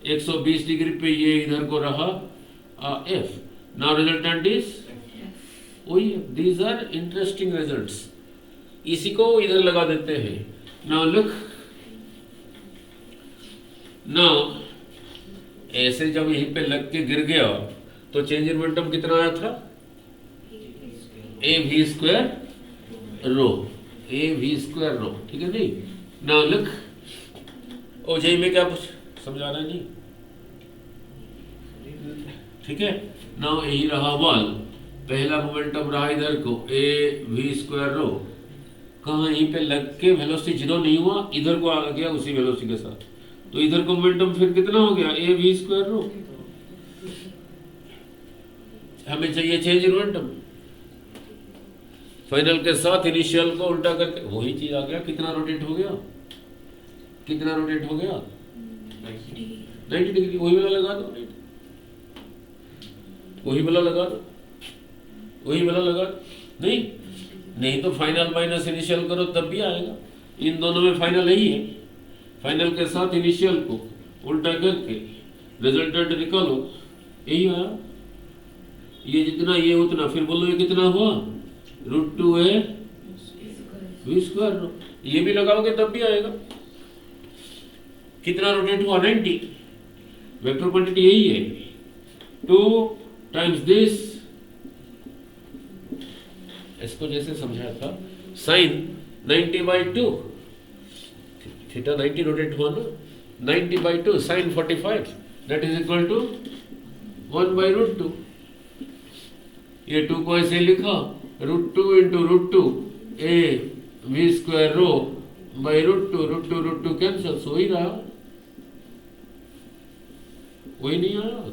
120 डिग्री पे, ये इधर को रहा f। नाउ रिजल्टेंट इज वही है। दीज आर इंटरेस्टिंग रिजल्ट्स, इसी को इधर लगा देते हैं। नाउ लुक, नाउ ऐसे जब यहीं पे लग के गिर गया तो चेंज इन मोमेंटम कितना आया था, a_v² रो, a_v² रो। ठीक है नहीं। नाउ लुक, ओजेई में क्या कुछ समझा रहा है नहीं, ठीक है। नाउ यही रहा वाल, पहला मोमेंटम रहा इधर को a_v² रो, कहाँ यहीं पे लग के वेलोसिटी 0 नहीं हुआ, इधर को आ गया उसी वेलोसिटी के साथ, तो इधर को मोमेंटम फिर कितना हो गया, a_v² रो। हमें चाहिए चेंज इन मोमेंटम, फाइनल के साथ इनिशियल को उल्टा करके वही चीज आ गया। कितना रोटेट हो गया, कितना रोटेट हो गया, 90 डिग्री। वही वाला लगा दो, वही वाला लगा दो, वही वाला लगा दो। नहीं तो फाइनल माइनस इनिशियल करो तब भी आएगा। इन दोनों में फाइनल यही है, फाइनल के साथ इनिशियल को उल्टा करके रिजल्टेंट निकालो, यही आया। ये जितना ये उतना, फिर बोलो ये कितना हुआ, √2a v²। ये भी लगाओगे तब भी आएगा। कितना रोटेट हुआ, 90। वेक्टर क्वांटिटी यही है, 2 टाइम्स दिस। इसको जैसे समझाया था, साइन 90/2, थीटा 90 रोटेट हुआ ना, 90/2 sine 45, that is equal to 1/√2। ये 2 को ऐसे लिखा, √2 × √2 a_v² रो बाई √2 कैंसल, सो ही रहा, वही नहीं आया।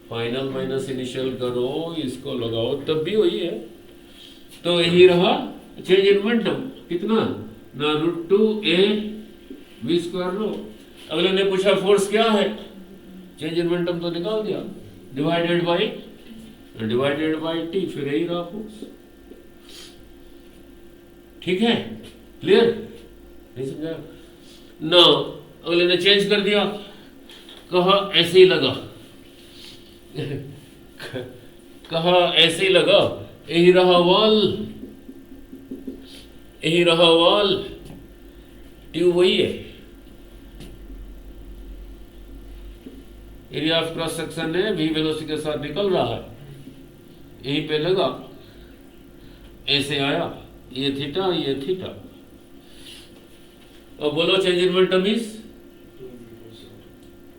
फाइनल माइनस इनिशियल करो, इसको लगाओ तब भी वही है। तो यही रहा चेंज इन मोमेंटम, कितना ना, √2a_v² रो। अगले ने पूछा फोर्स क्या है, चेंज इन मोमेंटम तो निकाल दिया, डिवाइडेड बाई t, फिर यही रहा फोर्स। ठीक है, क्लियर, नहीं समझा ना। अगले ने चेंज कर दिया, कहा ऐसे ही लगा कहा ऐसे ही लगा, यही रहा वॉल, यही रहा वॉल, ट्यूब वही है, एरिया ऑफ क्रॉस सेक्शन है v वेलोसिटी के साथ निकल रहा है, यहीं पे लगा, ऐसे आया, ये थीटा ये थीटा। अब बोलो change in momentum is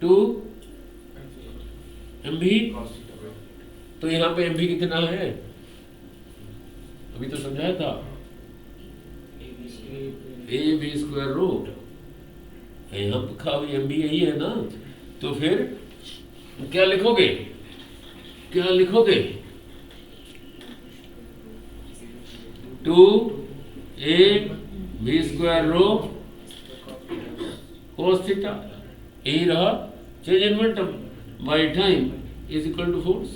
2 mv। तो यहाँ पे mv कितना है, अभी तो समझाया था, ए बी स्क्वायर रूट, यहाँ का भी mv यही है ना, तो फिर क्या लिखोगे, क्या लिखोगे, 2a square rho cos theta, यही रहा change in momentum by time is equal to force.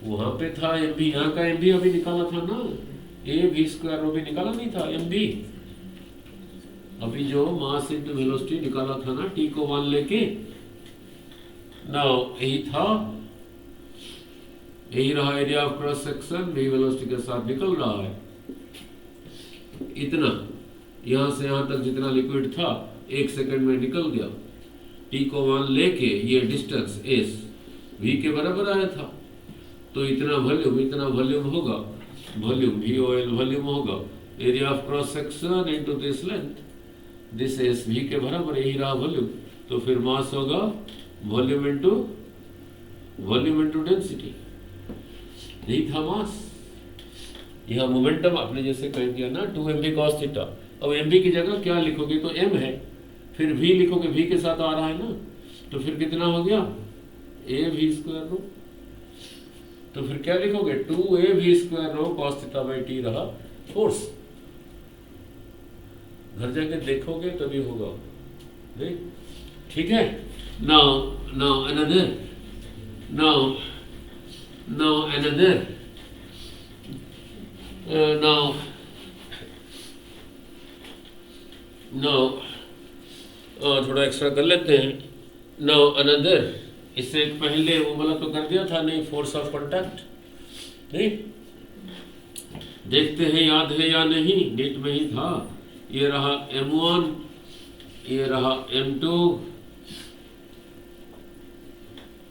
वहां पे था mv, यहाँ का mv अभी निकाला था ना, a स्क्वायर रो भी निकाला नहीं था mv, अभी जो मास इनटू वेलोसिटी निकाला था ना t को 1 लेके, ना यही था, यही रहा area of cross section, v velocity के साथ निकल रहा है, इतना यहां से यहां तक जितना लिक्विड था 1 सेकंड में निकल गया, t को 1 लेके ये डिस्टेंस s v के बराबर आया था, तो इतना वॉल्यूम होगा, वॉल्यूम v ऑयल वॉल्यूम होगा, area of cross section into this length, this S v के बराबर, यही रहा वॉल्यूम, तो फिर मास होगा वॉल्यूम इनटू डेंसिटी, यही था मास। यहाँ मोमेंटम आपने जैसे कह दिया ना 2 mv cos थीटा, अब mv की जगह क्या लिखोगे, तो m है, फिर v लिखोगे, v के साथ आ रहा है ना, तो फिर कितना हो गया a v स्क्वायर रो, तो फिर क्या लिखोगे 2a v square rho cos theta by t रहा फोर्स। घर जाके देखोगे तभी होगा, नहीं, ठीक है। Now another, now another, now थोड़ा एक्स्ट्रा कर लेते हैं। नाउ अनदर, इससे पहले वो वाला तो कर दिया था नहीं, फोर्स ऑफ कांटेक्ट, नहीं, देखते हैं याद है या नहीं, नीट में ही था, ये रहा m1, ये रहा m2,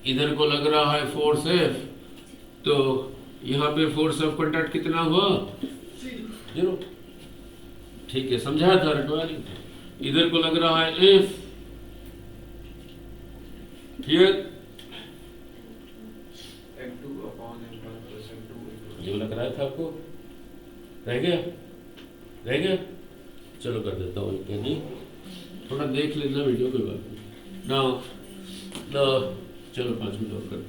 इधर को लग रहा है फोर्स F, तो यहाँ पे फोर्स ऑफ कांटेक्ट कितना हुआ 0, ठीक है, समझाया था रटवारी। इधर को लग रहा है F, ठीक, जो लग रहा था आपको, रह गया, चलो कर देता हूँ, क्या नहीं, थोड़ा देख लेना वीडियो, कोई बात नहीं ना, चलो 5 मिनट और करते हैं,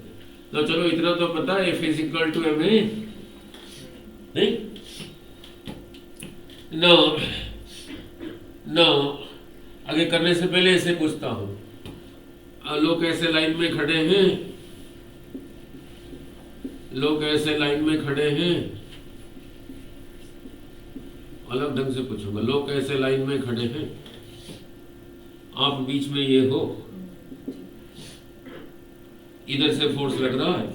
तो चलो इतना तो पता है F is equal to m है, नहीं, नो आगे करने से पहले ऐसे पूछता हूँ, लोग ऐसे लाइन में खड़े हैं, लोग ऐसे लाइन में खड़े हैं, अलग ढंग से पूछूंगा, लोग ऐसे लाइन में खड़े हैं, आप बीच में ये हो, इधर से फोर्स लग रहा है,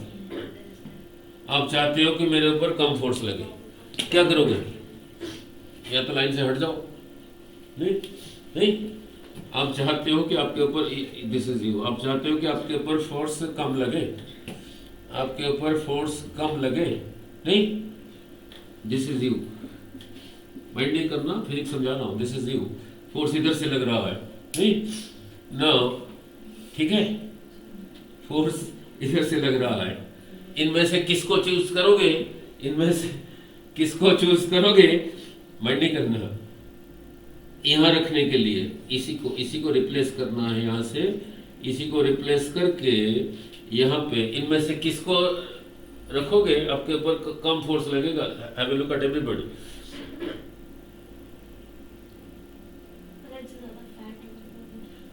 आप चाहते हो कि मेरे ऊपर कम फोर्स लगे, क्या करोगे, या तो लाइन से हट जाओ, नहीं, आप चाहते हो कि आपके ऊपर, दिस इज यू, आप चाहते हो कि आपके ऊपर फोर्स कम लगे, आपके ऊपर फोर्स कम लगे, नहीं, दिस इज यू, माइंड नहीं करना, फिजिक्स समझा रहा हूं, दिस इज यू, फोर्स इधर से लग रहा है, नहीं, नाउ ठीक है, फोर्स इधर से लग रहा है, इनमें से किसको चूज करोगे, इनमें से किसको चूज करोगे, माइंड नहीं करना, यहाँ रखने के लिए इसी को रिप्लेस करना है, यहाँ से इसी को रिप्लेस करके यहाँ पे इनमें से किसको रखोगे, आपके ऊपर कम फोर्स लगेगा, have a look at everybody,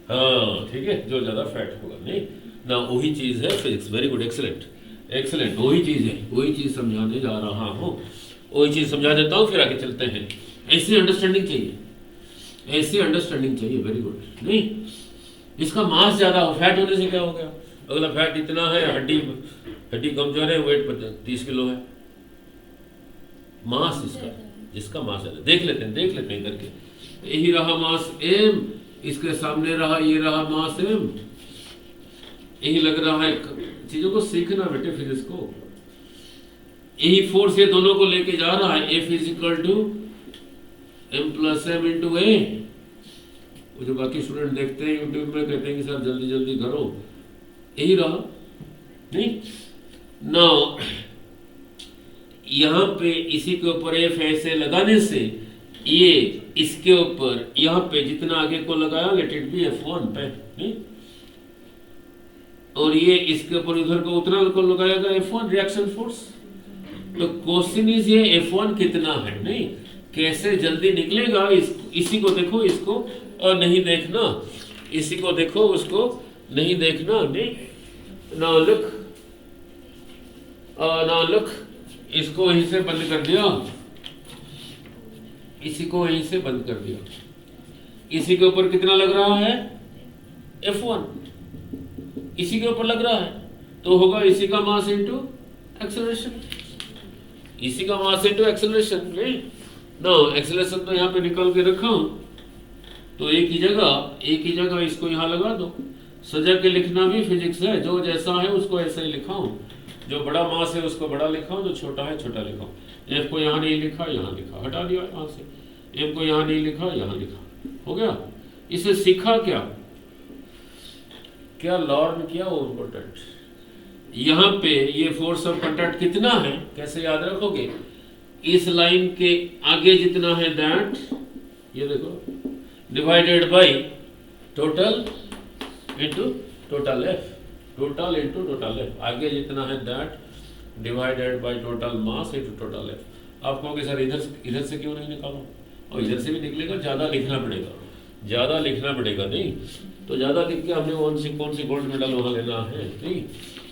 हाँ ठीक है, जो ज्यादा फैट होगा, नहीं ना, वही चीज है physics, very good, excellent, excellent, वही चीज है, वही चीज समझाने जा रहा हूँ, वही चीज समझा देता हूँ, फिर आगे चलते हैं। ऐसी अंडरस्टैंडिंग चाहिए, ऐसी अंडरस्टैंडिंग चाहिए। Very good. नहीं, इसका मास ज्यादा हो, फैट होने से क्या हो गया? अगला फैट इतना है, हड्डी कमजोर है, वेट 30 किलो है। मास इसका, जिसका मास है, देख लेते हैं करके। यही रहा मास एम, इसके सामने रहा, ये रहा मास एम। यही लग रहा है, चीजों को सीखना बेटे फिजिक्स को। यही फोर्स ये दोनों को लेके जा रहा है, F equal to m plus m into a. जो बाकी स्टूडेंट देखते हैं यूट्यूब में, कहते हैं कि सर जल्दी जल्दी करो, यही रहा। नहीं, नाउ यहां पे इसी के ऊपर F ऐसे लगाने से ये इसके ऊपर यहां पे जितना आगे को लगाया, लेट इट बी F1 पे, नहीं? और ये इसके ऊपर उधर को उतना को लगाएगा F1 रिएक्शन फोर्स। तो क्वेश्चन इज ये F1 कितना है, नहीं कैसे जल्दी निकलेगा। इसी को देखो, इसको और नहीं देखना, इसी को देखो, उसको नहीं देखना। नहीं, नाउ लुक, इसको वहीं से बंद कर दिया, इसी को वहीं से बंद कर दिया। इसी के ऊपर कितना लग रहा है? F1 इसी के ऊपर लग रहा है, तो होगा इसी का मास इनटू एक्सेलरेशन, इसी का मास इनटू एक्सेलरेशन। नहीं, नो एक्सेलरेशन तो यहाँ पे निकाल के रखा हूं, तो एक ही जगह इसको यहाँ लगा दो। सजा के लिखना भी फिजिक्स है, जो जैसा है उसको ऐसा ही लिखा हूं। जो बड़ा मास है उसको बड़ा लिखा हूं, जो छोटा है छोटा लिखा हूं। एफ को यहाँ नहीं लिखा, यहाँ लिखा, हटा दिया यहाँ से। एम को यहाँ नहीं लिखा, यहाँ लिखा, हो गया। इसे सीखा क्या लर्न किया, वो इम्पोर्टेंट। यहाँ पे ये फोर्स ऑफ कांटेक्ट कितना है, कैसे याद रखोगे? इस लाइन के आगे जितना है दैट, ये देखो, divided by total into total F, total into total F. आगे जितना है that divided by total mass into total F. आप कहोगे सर इधर से क्यों नहीं निकालो? और इधर से भी निकलेगा, ज्यादा लिखना पड़ेगा, नहीं तो ज्यादा लिख के हमने कौन सी गोल्ड मेडल वहां लेना है, नहीं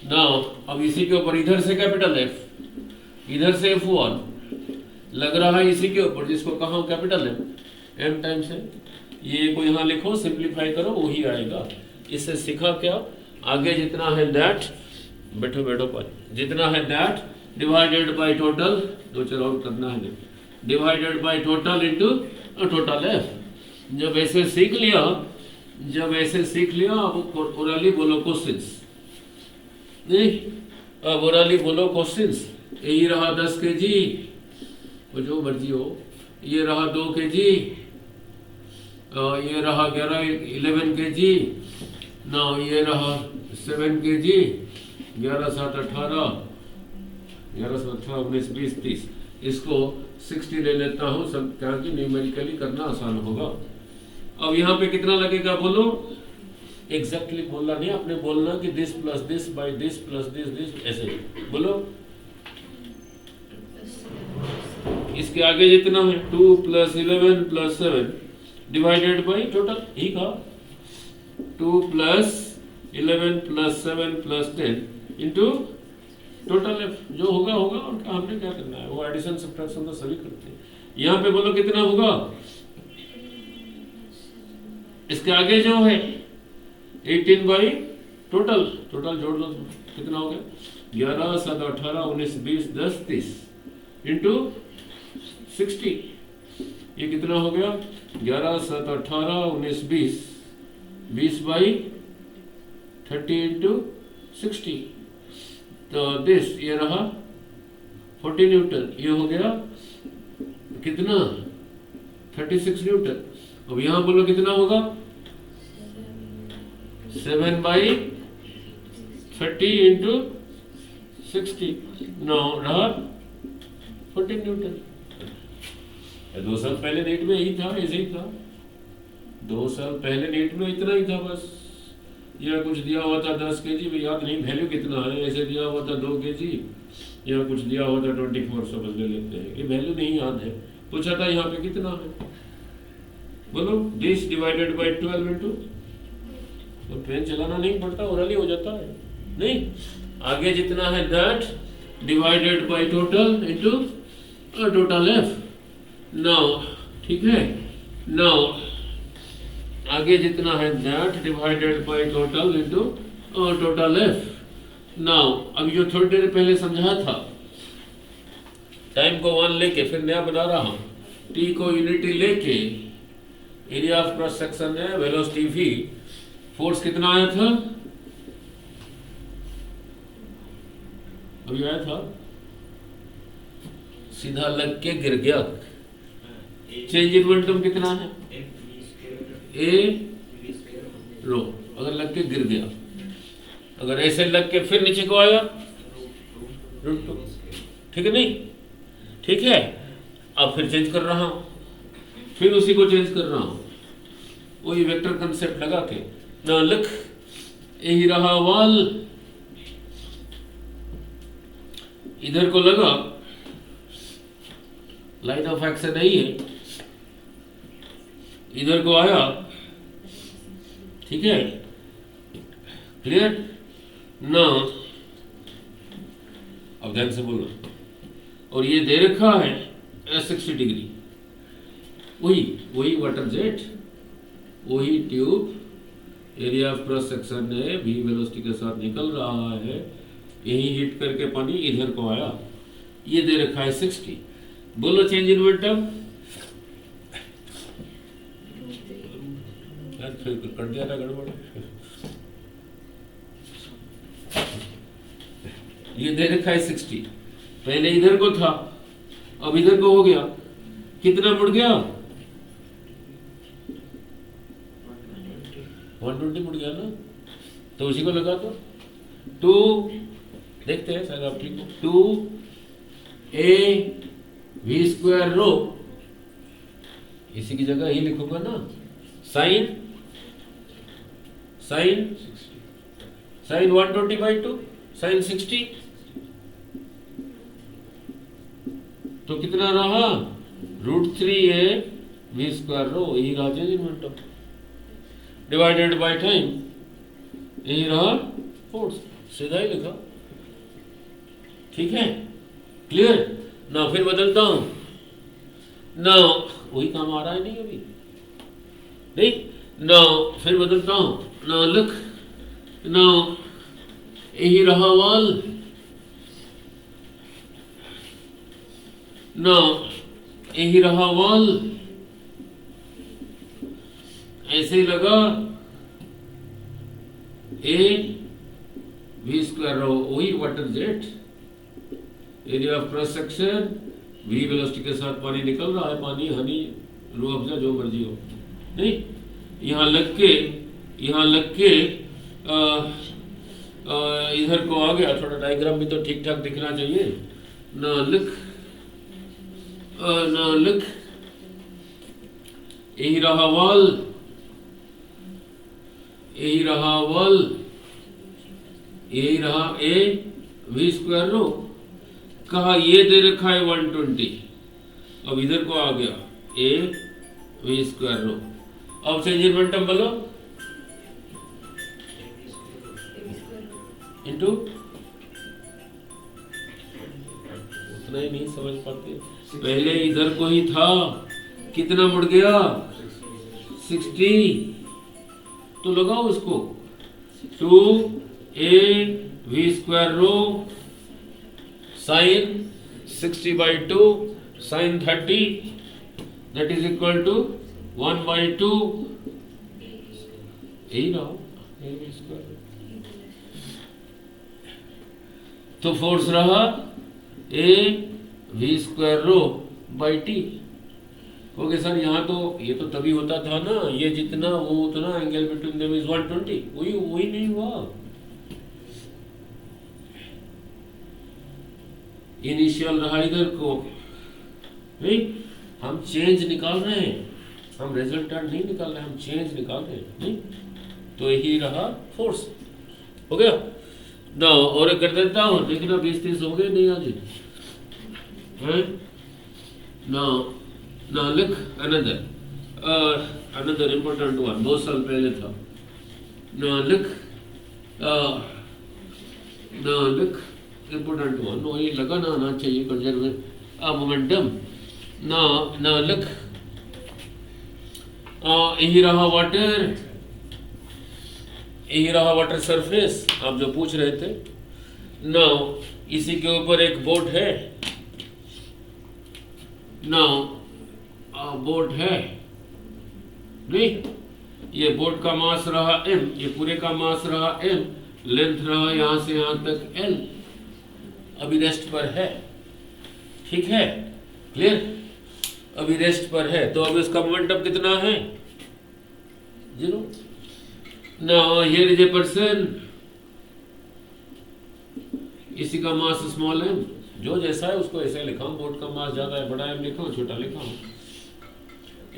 ना। अब इसी के ऊपर इधर से कैपिटल एफ, इधर से F1 लग रहा है इसी के ऊपर, जिसको कहा कैपिटल एम टाइम्स है। ये को यहाँ लिखो, सिंप्लीफाई करो, वही आएगा। इससे सीखा क्या? आगे जितना है दैट, बैठो पर, जितना है दैट डिवाइडेड बाय टोटल, दो चर आउट करना है, divided by total into total F. जब ऐसे सीख लिया, अब ओरली बोलो क्वेश्चंस, नहीं अब ओरली बोलो क्वेश्चंस। यही रहा 10 kg, जो मर्जी हो, ये रहा 2 kg, ये रहा 11 kg, ना ये रहा 7 kg, 11 7 18, 11 7 18 19 20 30। इसको 60 ले लेता हूँ सब, क्या कि न्यूमेरिकली करना आसान होगा। अब यहाँ पे कितना लगेगा बोलो? एग्जैक्टली बोलना नहीं, आपने बोलना कि this plus this by this plus this, ऐसे बोलो। इसके आगे जितना है 2 + 11 + 7 डिवाइडेड बाय टोटल, ही कहा 2 + 11 + 7 + 10 इंटू टोटल एफ। जो होगा और क्या, हमने क्या करना है, वो एडिशन सब्ट्रैक्शन तो सभी करते हैं। यहाँ पे बोलो कितना होगा? इसके आगे जो है 18 बाई टोटल जोड़ दो, कितना हो गया? 11 7 18 19 20 10 30 इंटू 60। ये कितना हो गया? 11 7 18 19 20 20 बाई 30 इंटू 60। तो दिस ये रहा 40 न्यूटन। ये हो गया कितना? 36 न्यूटन। अब यहां बोलो कितना होगा? 7 बाई 30 इंटू 60, 9 रहा 40 न्यूटन। 2 साल पहले नीट में यही था, ऐसे ही था। 2 साल पहले नीट में इतना ही था बस। यह कुछ दिया हुआ था 10 kg में, याद नहीं वैल्यू कितना है। ऐसे दिया हुआ था 2 kg, यहाँ कुछ दिया हुआ था 24, समझ ले लेते हैं। ये वैल्यू नहीं याद है। पूछा था यहाँ पे कितना है, बोलो 20 डिवाइडेड बाई 12 इंटू। तो ट्रेन चलाना नहीं पड़ता, ओरली हो जाता है। नहीं आगे जितना है that divided by total into total F. Now ठीक है, नाउ आगे जितना है that divided by total into total F. Now अब जो थोड़ी देर पहले समझा था, टाइम को 1 लेके फिर नया बना रहा हूं, टी को यूनिटी लेके एरिया ऑफ क्रॉस सेक्शन है वेलोसिटी v, फोर्स कितना आया था अभी आया था, सीधा लग के गिर गया। चेंज इन मोमेंटम कितना है ए रो, अगर लग के गिर गया, अगर ऐसे लग के फिर नीचे को आया √2, ठीक है नहीं, ठीक है। अब फिर चेंज कर रहा हूं, फिर उसी को चेंज कर रहा हूं, वही वेक्टर कंसेप्ट लगा के ना लिख, यही रहा वाल, इधर को लगा, लाइन ऑफ एक्शन नहीं है, इधर को आया, ठीक है, क्लियर ना। अब ध्यान से बोलो, और ये दे रखा है 60 डिग्री, वही वाटर जेट, वही tube, area of cross section है v वेलोसिटी के साथ निकल रहा है, यही हिट करके पानी इधर को आया, ये दे रखा है 60। बोलो चेंज इन मोमेंटम, फिर कट गया था गड़बड़, ये दे रखा है 60, पहले इधर को था, अब इधर को हो गया, कितना मुड़ गया 120 मुड़ गया ना, तो उसी को लगा दो 2, देखते हैं शायद आप ठीक हो, 2a v² रो, इसी की जगह ही लिखूंगा ना, साइन 120/2 साइन 60, तो कितना रहा √3a v² रो, यही रहा change in momentum divided by time, यही रहा फोर्स, सीधा ही लिखा, ठीक है, क्लियर ना। फिर बदलता हूं ना, वही काम आ रहा है नहीं अभी, नहीं ना, फिर बदलता हूं ना, लिख ना, यही रहा वाल ना, यही रहा वाल, ऐसे ही लगा a v² रो, वही water jet, area of cross section v velocity के साथ पानी निकल रहा है, पानी हनी रो अफजा जो मर्जी हो, नहीं, यहाँ लग के इधर को आ गया, थोड़ा डायग्राम भी तो ठीक ठाक दिखना चाहिए ना, लिख यही रहा वाल, यही रहा a v² रो, कहा ये दे रखा है 120, अब इधर को आ गया a v² रो। अब चेंज इन मोमेंटम बोलो, इनटू, उतना ही नहीं समझ पाते, पहले इधर को ही था, कितना मुड़ गया 60, तो लगाओ उसको 2a v² रो sine 60/2 sine 30, that is equal to 1/2, यही रहा a v²। तो फोर्स रहा a v² rho by T. Okay sir, यहाँ तो ये तो तभी होता था ना, ये जितना वो उतना, एंगल बिटवीन देम इज 120, वही नहीं हुआ। इनिशियल रहा इधर को, नहीं, हम चेंज निकाल रहे हैं, हम रिजल्टेंट नहीं निकाल रहे, हम चेंज निकाल रहे हैं, नहीं, तो यही रहा फोर्स। हो गया ना, और कर देता हूँ, लेकिन अब 20-30 हो गए नहीं आज है ना, लिख अनदर इम्पोर्टेंट वन, 2 साल पहले था ना, लिख ना लुक इम्पोर्टेंट वन, वही लगा ना आना चाहिए कंजर्वेशन मोमेंटम। ना लुक यही रहा वाटर, यही रहा वाटर सरफेस आप जो पूछ रहे थे। नाउ इसी के ऊपर एक बोट है, नाउ बोट है नहीं, ये बोट का मास रहा m, ये पूरे का मास रहा m, लेंथ रहा यहां से यहां तक l, अभी रेस्ट पर है, ठीक है, क्लियर, अभी रेस्ट पर है, तो अब इसका मोमेंटम कितना है 0। Now here is a person, इसी का मास स्मॉल m, जो जैसा है उसको ऐसे लिखा हूं, बोट का मास ज्यादा है बड़ा m लिखा हूं, छोटा लिखा हूं,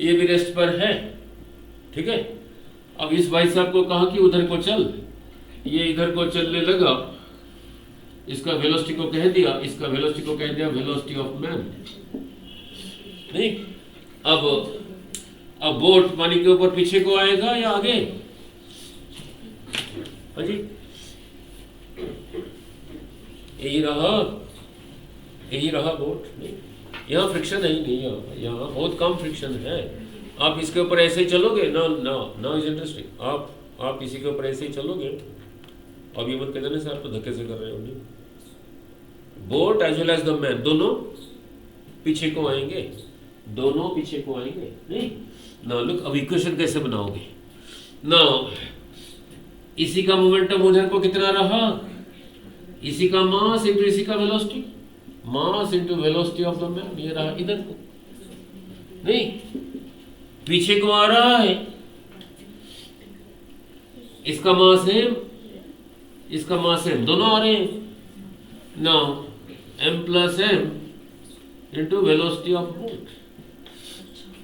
ये भी रेस्ट पर है, ठीक है। अब इस भाई साहब को कहा कि उधर को चल, ये इधर को चलने लगा, इसका वेलोसिटी को कह दिया, इसका वेलोसिटी को कह दिया वेलोसिटी ऑफ मैन, नहीं। अब बोट पानी के ऊपर पीछे को आएगा या आगे, हाजी यही रहा बोट, नहीं यहाँ फ्रिक्शन है ही नहीं, यहाँ बहुत कम फ्रिक्शन है। आप इसके ऊपर ऐसे ही चलोगे ना, ना इज इंटरेस्टिंग, आप इसी के ऊपर ऐसे ही चलोगे, अब ये मत कहते से आप तो धक्के से कर रहे हो, नहीं। Boat as well as the man दोनों पीछे को आएंगे, दोनों पीछे को आएंगे, नहीं ना। लुक अब इक्वेशन कैसे बनाओगे ना, इसी का मोमेंटम उधर को कितना रहा, इसी का मास इंटू इसी का velocity, mass into velocity of the man, ये रहा इधर को, नहीं पीछे को आ रहा है, इसका मास है, इसका मास है, दोनों आ रहे हैं। Now m plus m into velocity of boat.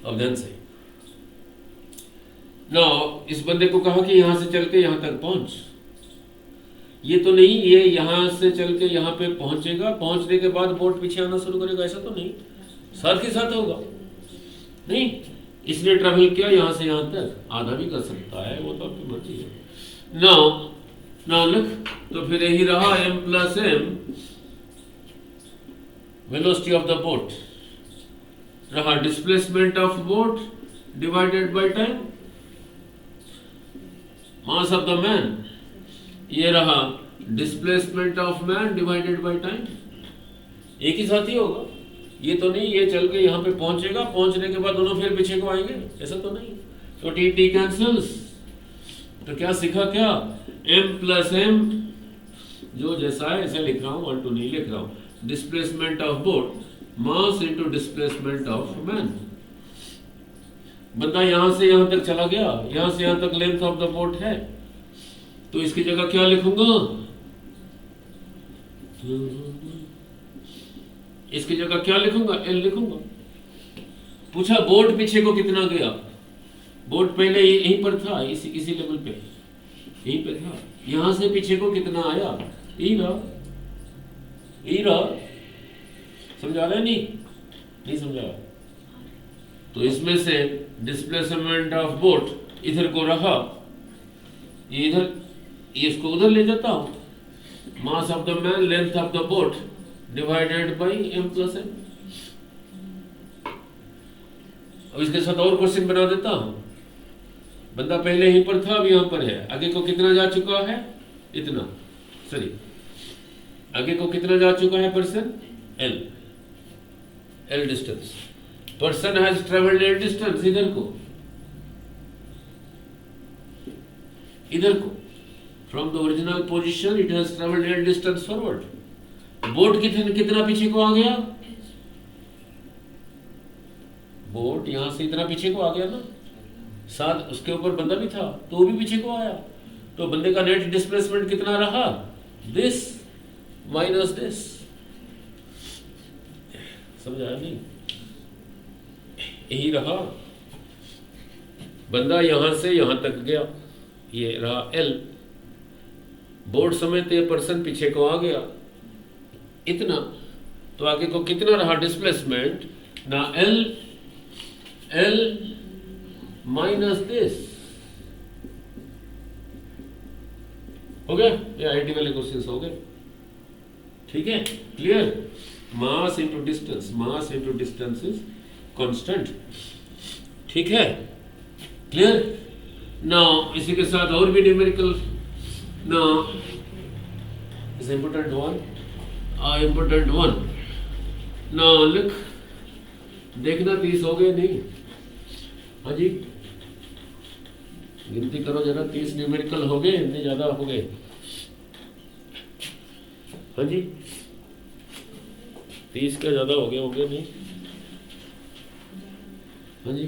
अब ध्यान से नाउ इस बंदे को कहा कि यहां से चल के यहां तक पहुंच, ये तो नहीं ये यहां से चल के यहां पे पहुंचेगा, पहुंचने के बाद बोट पीछे आना शुरू करेगा, ऐसा तो नहीं, साथ ही साथ होगा, नहीं। इसने ट्रेवल किया यहां से यहां तक, आधा भी कर सकता है, वो तो आपकी मर्जी है। नाउ लुक, तो फिर यही रहा m plus m velocity of the boat, रहा displacement of boat divided by time, mass of the man, ये रहा displacement of man divided by time, एक ही साथ ही होगा, ये तो नहीं ये चल के यहाँ पे पहुंचेगा, पहुंचने के बाद दोनों फिर पीछे को आएंगे, ऐसा तो नहीं। तो टी टी कैंसल्स, तो क्या सीखा, क्या m प्लस m जो जैसा है ऐसे लिख रहा हूँ, 1 2 नहीं लिख रहा हूँ, displacement of boat mass into displacement of man. बंदा यहां से यहां तक चला गया, यहां से यहां तक लेंथ ऑफ द बोट है, तो इसकी जगह क्या लिखूंगा, इसकी जगह क्या लिखूंगा, L लिखूंगा। पूछा बोट पीछे को कितना गया, बोट पहले यहीं पर था, इसी लेवल पे यहीं पे था, यहां से पीछे को कितना आया, यही रहा, समझा रहे नहीं समझा। तो इसमें से डिस्प्लेसमेंट ऑफ बोट इधर को रहा, ये इधर, इसको उधर ले जाता हूं, मास of the man length of the boat divided bye m plus m। अब इसके साथ और क्वेश्चन बना देता हूं, बंदा पहले यहीं पर था, अब यहां पर है, आगे को कितना जा चुका है, इतना, सॉरी आगे को कितना जा चुका है person, l distance, person has travelled l distance, इधर को from the original position it has travelled l distance forward. Boat कितना पीछे को आ गया, बोट यहां से इतना पीछे को आ गया ना, साथ उसके ऊपर बंदा भी था तो वो भी पीछे को आया, तो बंदे का नेट डिस्प्लेसमेंट कितना रहा, दिस माइनस दिस, समझा नहीं, यही रहा, बंदा यहां से यहां तक गया, ये रहा L, बोर्ड समेत ये पर्सन पीछे को आ गया इतना, तो आगे को कितना रहा डिस्प्लेसमेंट ना, L माइनस दिस, हो गया, ये आईटी वाले क्वेश्चंस हो गए। ठीक है, clear. Mass into distance is constant, ठीक है, क्लियर। नाउ इसी के साथ और भी numerical now is important one now लिख, देखना 30 हो गए नहीं। हाँ जी, गिनती करो जरा, 30 न्यूमेरिकल हो गए, इतने ज्यादा हो गए। हाँ जी, 30 का ज्यादा हो गए नहीं। हाँ जी,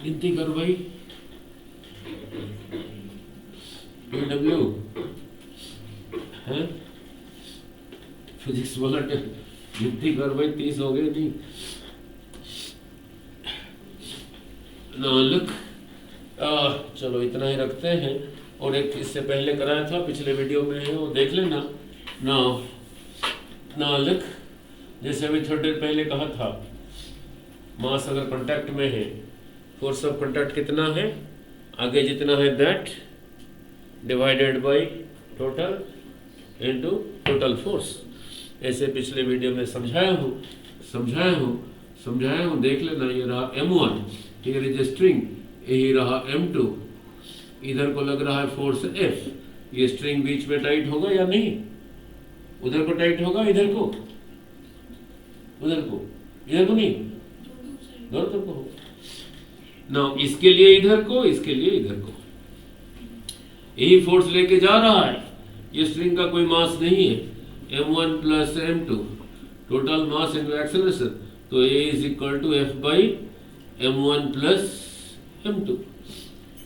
गिनती कर भाई। PW है फिजिक्स वाला गिनती कर भाई, 30 हो गए नहीं। लुक, चलो इतना ही रखते हैं। और एक इससे पहले कराया था, पिछले वीडियो में है, वो देख लेना। ना लुक, जैसे अभी थोड़ी देर पहले कहा था, मास अगर कांटेक्ट में है, फोर्स ऑफ कांटेक्ट कितना है, आगे जितना है that divided by total into total force. ऐसे पिछले वीडियो में समझाया हूँ, देख लेना। ये रहा M1, हियर इज स्ट्रिंग, यही रहा M2, इधर को लग रहा है फोर्स F। ये स्ट्रिंग बीच में टाइट होगा या नहीं? उधर को टाइट होगा, इधर को नहीं, दोनों तरफ को होगा ना। इसके लिए इधर को, इसके लिए इधर को, यही फोर्स लेके जा रहा है। ये स्ट्रिंग का कोई मास नहीं है। M1 plus M2 total mass into acceleration, तो A is equal to F by M1 plus M2।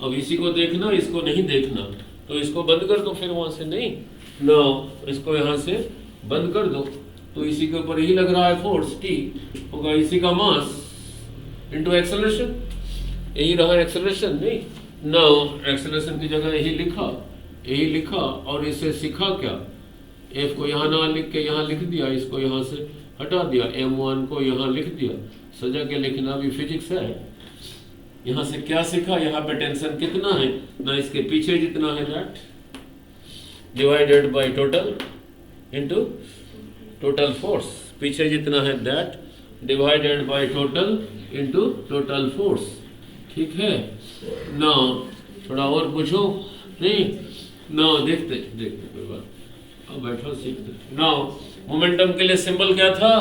अब इसी को देखना, इसको नहीं देखना, तो इसको बंद कर दो फिर वहां से। नहीं नो, इसको यहाँ से बंद कर दो, तो इसी के ऊपर यही लग रहा है फोर्स T होगा, इसी का मास इनटू एक्सेलरेशन, यही रहा एक्सेलरेशन। नहीं नो, एक्सेलरेशन की जगह यही लिखा और इसे सीखा क्या, F को यहाँ ना लिख के यहाँ लिख दिया, इसको यहाँ से हटा दिया, M1 को यहाँ लिख दिया। सजा के लिखना भी फिजिक्स है। यहाँ से क्या सीखा, यहाँ पे टेंशन कितना है ना, इसके पीछे जितना है that divided by total into total force. पीछे जितना है that divided by total into total force, ठीक है ना। थोड़ा और पूछो, नहीं ना, देखते कोई बात, अब बैठो सीखते ना। मोमेंटम के लिए सिंबल क्या था,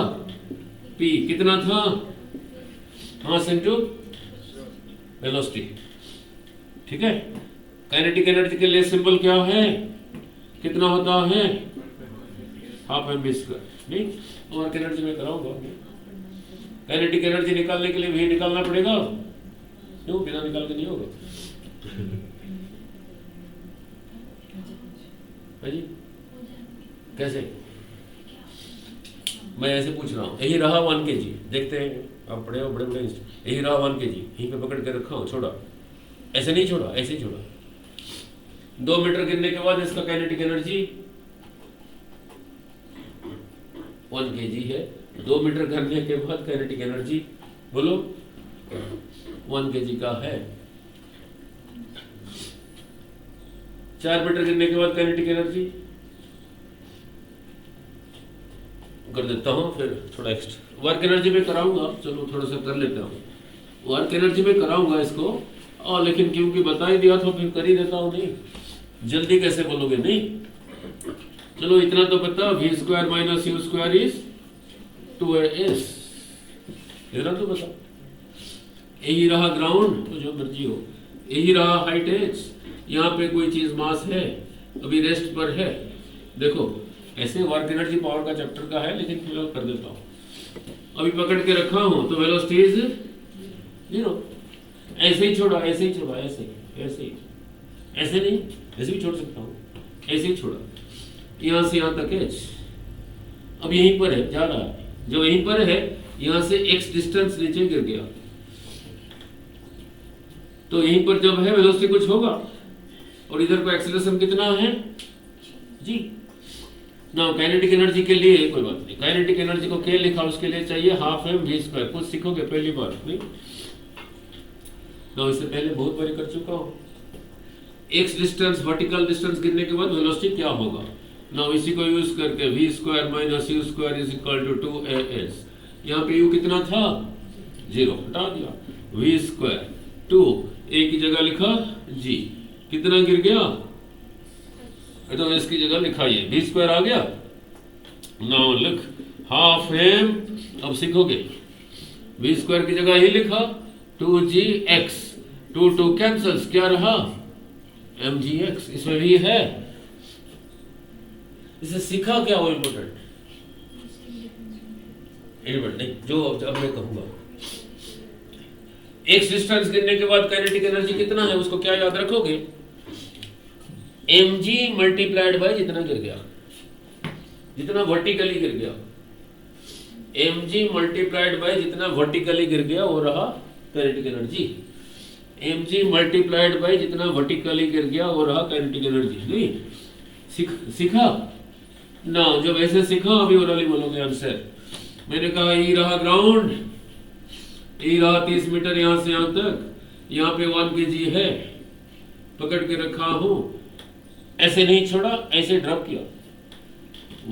P कितना था, मास इनटू वेलोसिटी, ठीक है। काइनेटिक एनर्जी के लिए सिंबल क्या है, कितना होता है, हाफ mv स्क्वायर। नहीं, और एनर्जी में कराऊंगा, काइनेटिक एनर्जी निकालने के लिए भी निकालना पड़ेगा, क्यों बिना निकाल के नहीं होगा। जी कैसे, मैं ऐसे पूछ रहा हूँ। यही रहा 1 kg, देखते हैं आप पढ़े हो बड़े, यही रहा 1 kg, यहीं पे पकड़ के रखा हूँ, छोड़ा, ऐसे नहीं छोड़ा, ऐसे ही छोड़ा। 2 मीटर गिरने के बाद इसका काइनेटिक एनर्जी 1 kg है। 2 मीटर गिरने के बाद काइनेटिक एनर्जी बोलो 1 kg का है। 4 मीटर गिरने के बाद काइनेटिक एनर्जी कर देता हूँ, फिर थोड़ा एक्स्ट्रा वर्क एनर्जी में कराऊंगा। चलो थोड़ा सा कर लेता हूँ, वर्क एनर्जी में कराऊंगा इसको, और लेकिन क्योंकि बता ही दिया तो फिर कर ही देता हूँ। नहीं जल्दी कैसे बोलोगे, नहीं चलो इतना तो पता, v square minus u square is 2s, इतना तो पता। यही रहा ग्राउंड, तो जो मर्जी हो, यही रहा हाइट h। यहाँ पे कोई चीज मास है, अभी रेस्ट पर है। देखो ऐसे वर्क एनर्जी पावर का चैप्टर का है, लेकिन फिलहाल कर देता हूँ। अभी पकड़ के रखा हूँ तो वेलोसिटी इज 0। ऐसे ही छोड़ा, ऐसे ही छोड़ा, ऐसे नहीं, ऐसे भी छोड़ सकता हूँ, ऐसे ही छोड़ा, यहाँ से यहाँ तक h। अब यहीं पर है, जा रहा है, जो यहीं पर है यहाँ से x डिस्टेंस नीचे गिर गया, तो यहीं पर जब है वेलोसिटी कुछ होगा, और इधर को एक्सेलरेशन कितना है जी ना। काइनेटिक एनर्जी के लिए कोई बात नहीं, काइनेटिक एनर्जी को क्या लिखा, उसके लिए चाहिए हाफ mv स्क्वायर। कुछ सीखोगे पहली बार, नहीं ना, इससे पहले बहुत बार कर चुका हूँ। x डिस्टेंस, वर्टिकल डिस्टेंस गिरने के बाद वेलोसिटी क्या होगा, नाउ इसी को यूज करके V square minus U square is equal to 2as। यहाँ पे u कितना था 0, हटा दिया। वी स्क्वायर 2 a की जगह लिखा g, कितना गिर गया तो इसकी जगह लिखा ये वी स्क्वायर आ गया। नाउ लिख हाफ m, अब सीखोगे वी स्क्वायर की जगह ही लिखा 2gx, 2 कैंसल्स, क्या रहा mgx, इसमें भी है। इसे सीखा क्या वो इम्पोर्टेंट नहीं, जो अब मैं कहूंगा। एक डिस्टेंस गिरने के बाद काइनेटिक एनर्जी कितना है उसको क्या याद रखोगे, mg मल्टीप्लाइड बाय जितना गिर गया, जितना वर्टिकली गिर गया, mg मल्टीप्लाइड बाय जितना वर्टिकली गिर गया वो रहा kinetic energy. mg multiplied by जितना वर्टिकली गिर गया वो रहा काइनेटिक एनर्जी। नहीं सीखा ना, जब ऐसे सीखा अभी ओरली बोलोगे आंसर। मैंने कहा ये रहा ग्राउंड, ये रहा 30 मीटर यहां से यहां तक, यहाँ पे 1 kg है, पकड़ के रखा हूं, ऐसे नहीं छोड़ा, ऐसे ड्रॉप किया।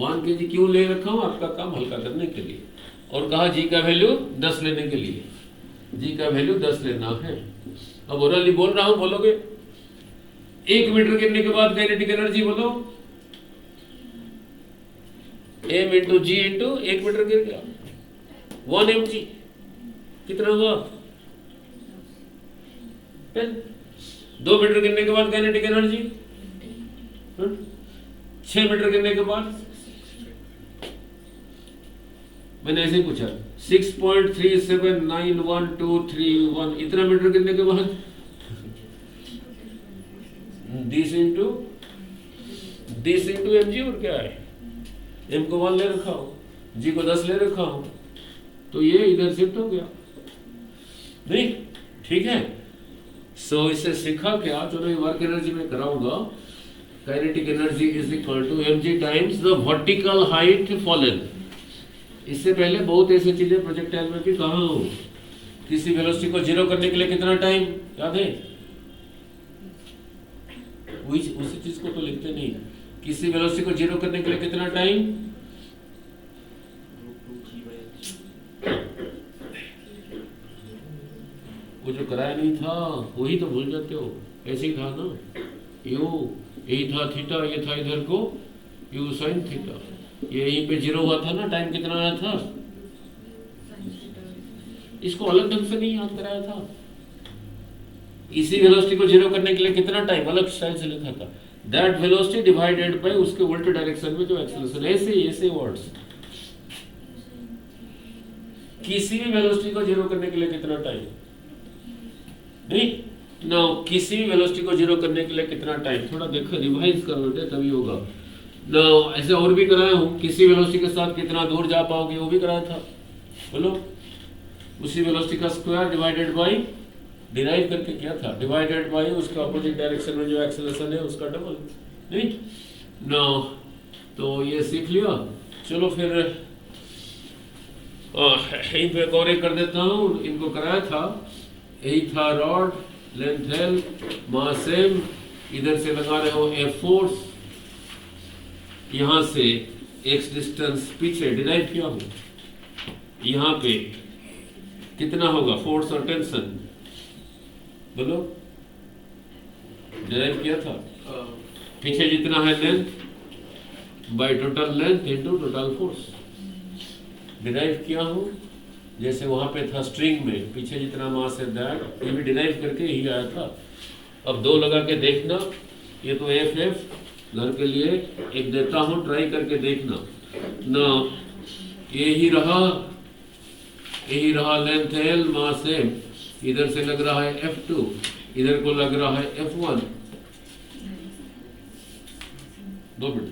1 kg क्यों ले रखा हूं, आपका काम हल्का करने के लिए। और कहा जी का वैल्यू 10 लेने के लिए, जी का वैल्यू 10 लेना है। अब ओरली बोल रहा हूं, बोलोगे 1 मीटर गिरने के बाद काइनेटिक एनर्जी बोलो, m इंटू जी इंटू 1 मीटर गिर गया 1 mg, कितना हुआ 10। 2 मीटर गिरने के बाद काइनेटिक एनर्जी 6 मीटर गिरने के बाद, मैंने ऐसे ही पूछा 6.379123 इतना मीटर गिरने के बाद 10 इंटू mg, और क्या है, m को 1 ले रखा हूं, g को 10 ले रखा हूं, तो ये इधर शिफ्ट हो गया। नहीं ठीक है। सो इससे सीखा क्या, चलो ये वर्क एनर्जी में कराऊंगा। Kinetic energy is equal to mg times the vertical height fallen. इससे पहले बहुत ऐसी चीजें प्रोजेक्टाइल में भी कहा हूं। किसी वेलोसिटी को जीरो करने के लिए कितना टाइम याद है, उसी चीज को तो लिखते नहीं। किसी वेलोसिटी को जीरो करने के लिए कितना टाइम, वो जो कराया नहीं था वही तो भूल जाते हो। ऐसे ही था ना, यू यही था थीटा, ये था इधर को यू साइन थीटा, ये यहीं पे जीरो हुआ था ना, टाइम कितना आया था, इसको अलग ढंग से नहीं याद कराया था। इसी वेलोसिटी को जीरो करने के लिए कितना टाइम अलग स्टाइल से लिखा था, दैट वेलोसिटी डिवाइडेड बाय उसके उल्टे डायरेक्शन में जो एक्सेलरेशन, ऐसे वर्ड्स। किसी भी वेलोसिटी को जीरो करने के लिए कितना टाइम, नहीं ना, किसी भी वेलोसिटी को जीरो करने के लिए कितना टाइम, थोड़ा देखो रिवाइज कर बेटे तभी होगा ना। ऐसे और भी कराया हूं, किसी वेलोसिटी के साथ कितना दूर जा पाओगे वो भी कराया था, बोलो। उसी वेलोसिटी का स्क्वायर डिवाइडेड बाय, डिराइव करके किया था, डिवाइडेड बाय उसका अपोजिट डायरेक्शन में जो एक्सेलरेशन है उसका डबल। नहीं ना, तो ये सीख लिया। चलो फिर यहीं पे गौरे कर देता हूँ। इनको कराया था, यही था रॉड, लेंथ एल, मास एम, इधर से लगा रहे हो एफ फोर्स, यहां से एक्स डिस्टेंस पीछे डिराइव किया हो, यहां पे कितना होगा फोर्स और टेंशन, बोलो डिराइव किया था। पीछे जितना है length by total length into total force derive किया हूं। जैसे वहां पे था स्ट्रिंग में पीछे जितना मास है दैट, ये भी डिराइव करके ही आया था। अब दो लगा के देखना, ये तो एफ एफ घर के लिए एक देता हूं, ट्राई करके देखना ना। यही रहा लेंथ एल, मास एम, इधर से लग रहा है F2, इधर को लग रहा है F1। 2 मिनट,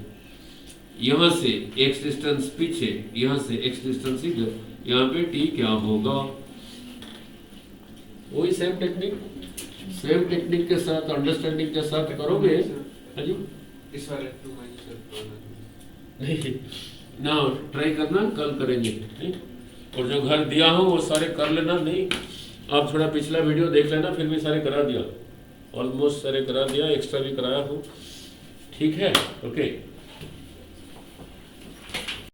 यहां से x डिस्टेंस पीछे, यहां से x डिस्टेंस इधर, यहाँ पे t क्या होगा, वही सेम टेक्निक के साथ, अंडरस्टैंडिंग के साथ करोगे। हाँ जी, इस वाले नहीं ना, ट्राई करना, कल करेंगे। नहीं, और जो घर दिया हो वो सारे कर लेना। नहीं, आप थोड़ा पिछला वीडियो देख लेना, फिर भी सारे करा दिया, ऑलमोस्ट सारे करा दिया, एक्स्ट्रा भी कराया हूँ। ठीक है, ओके।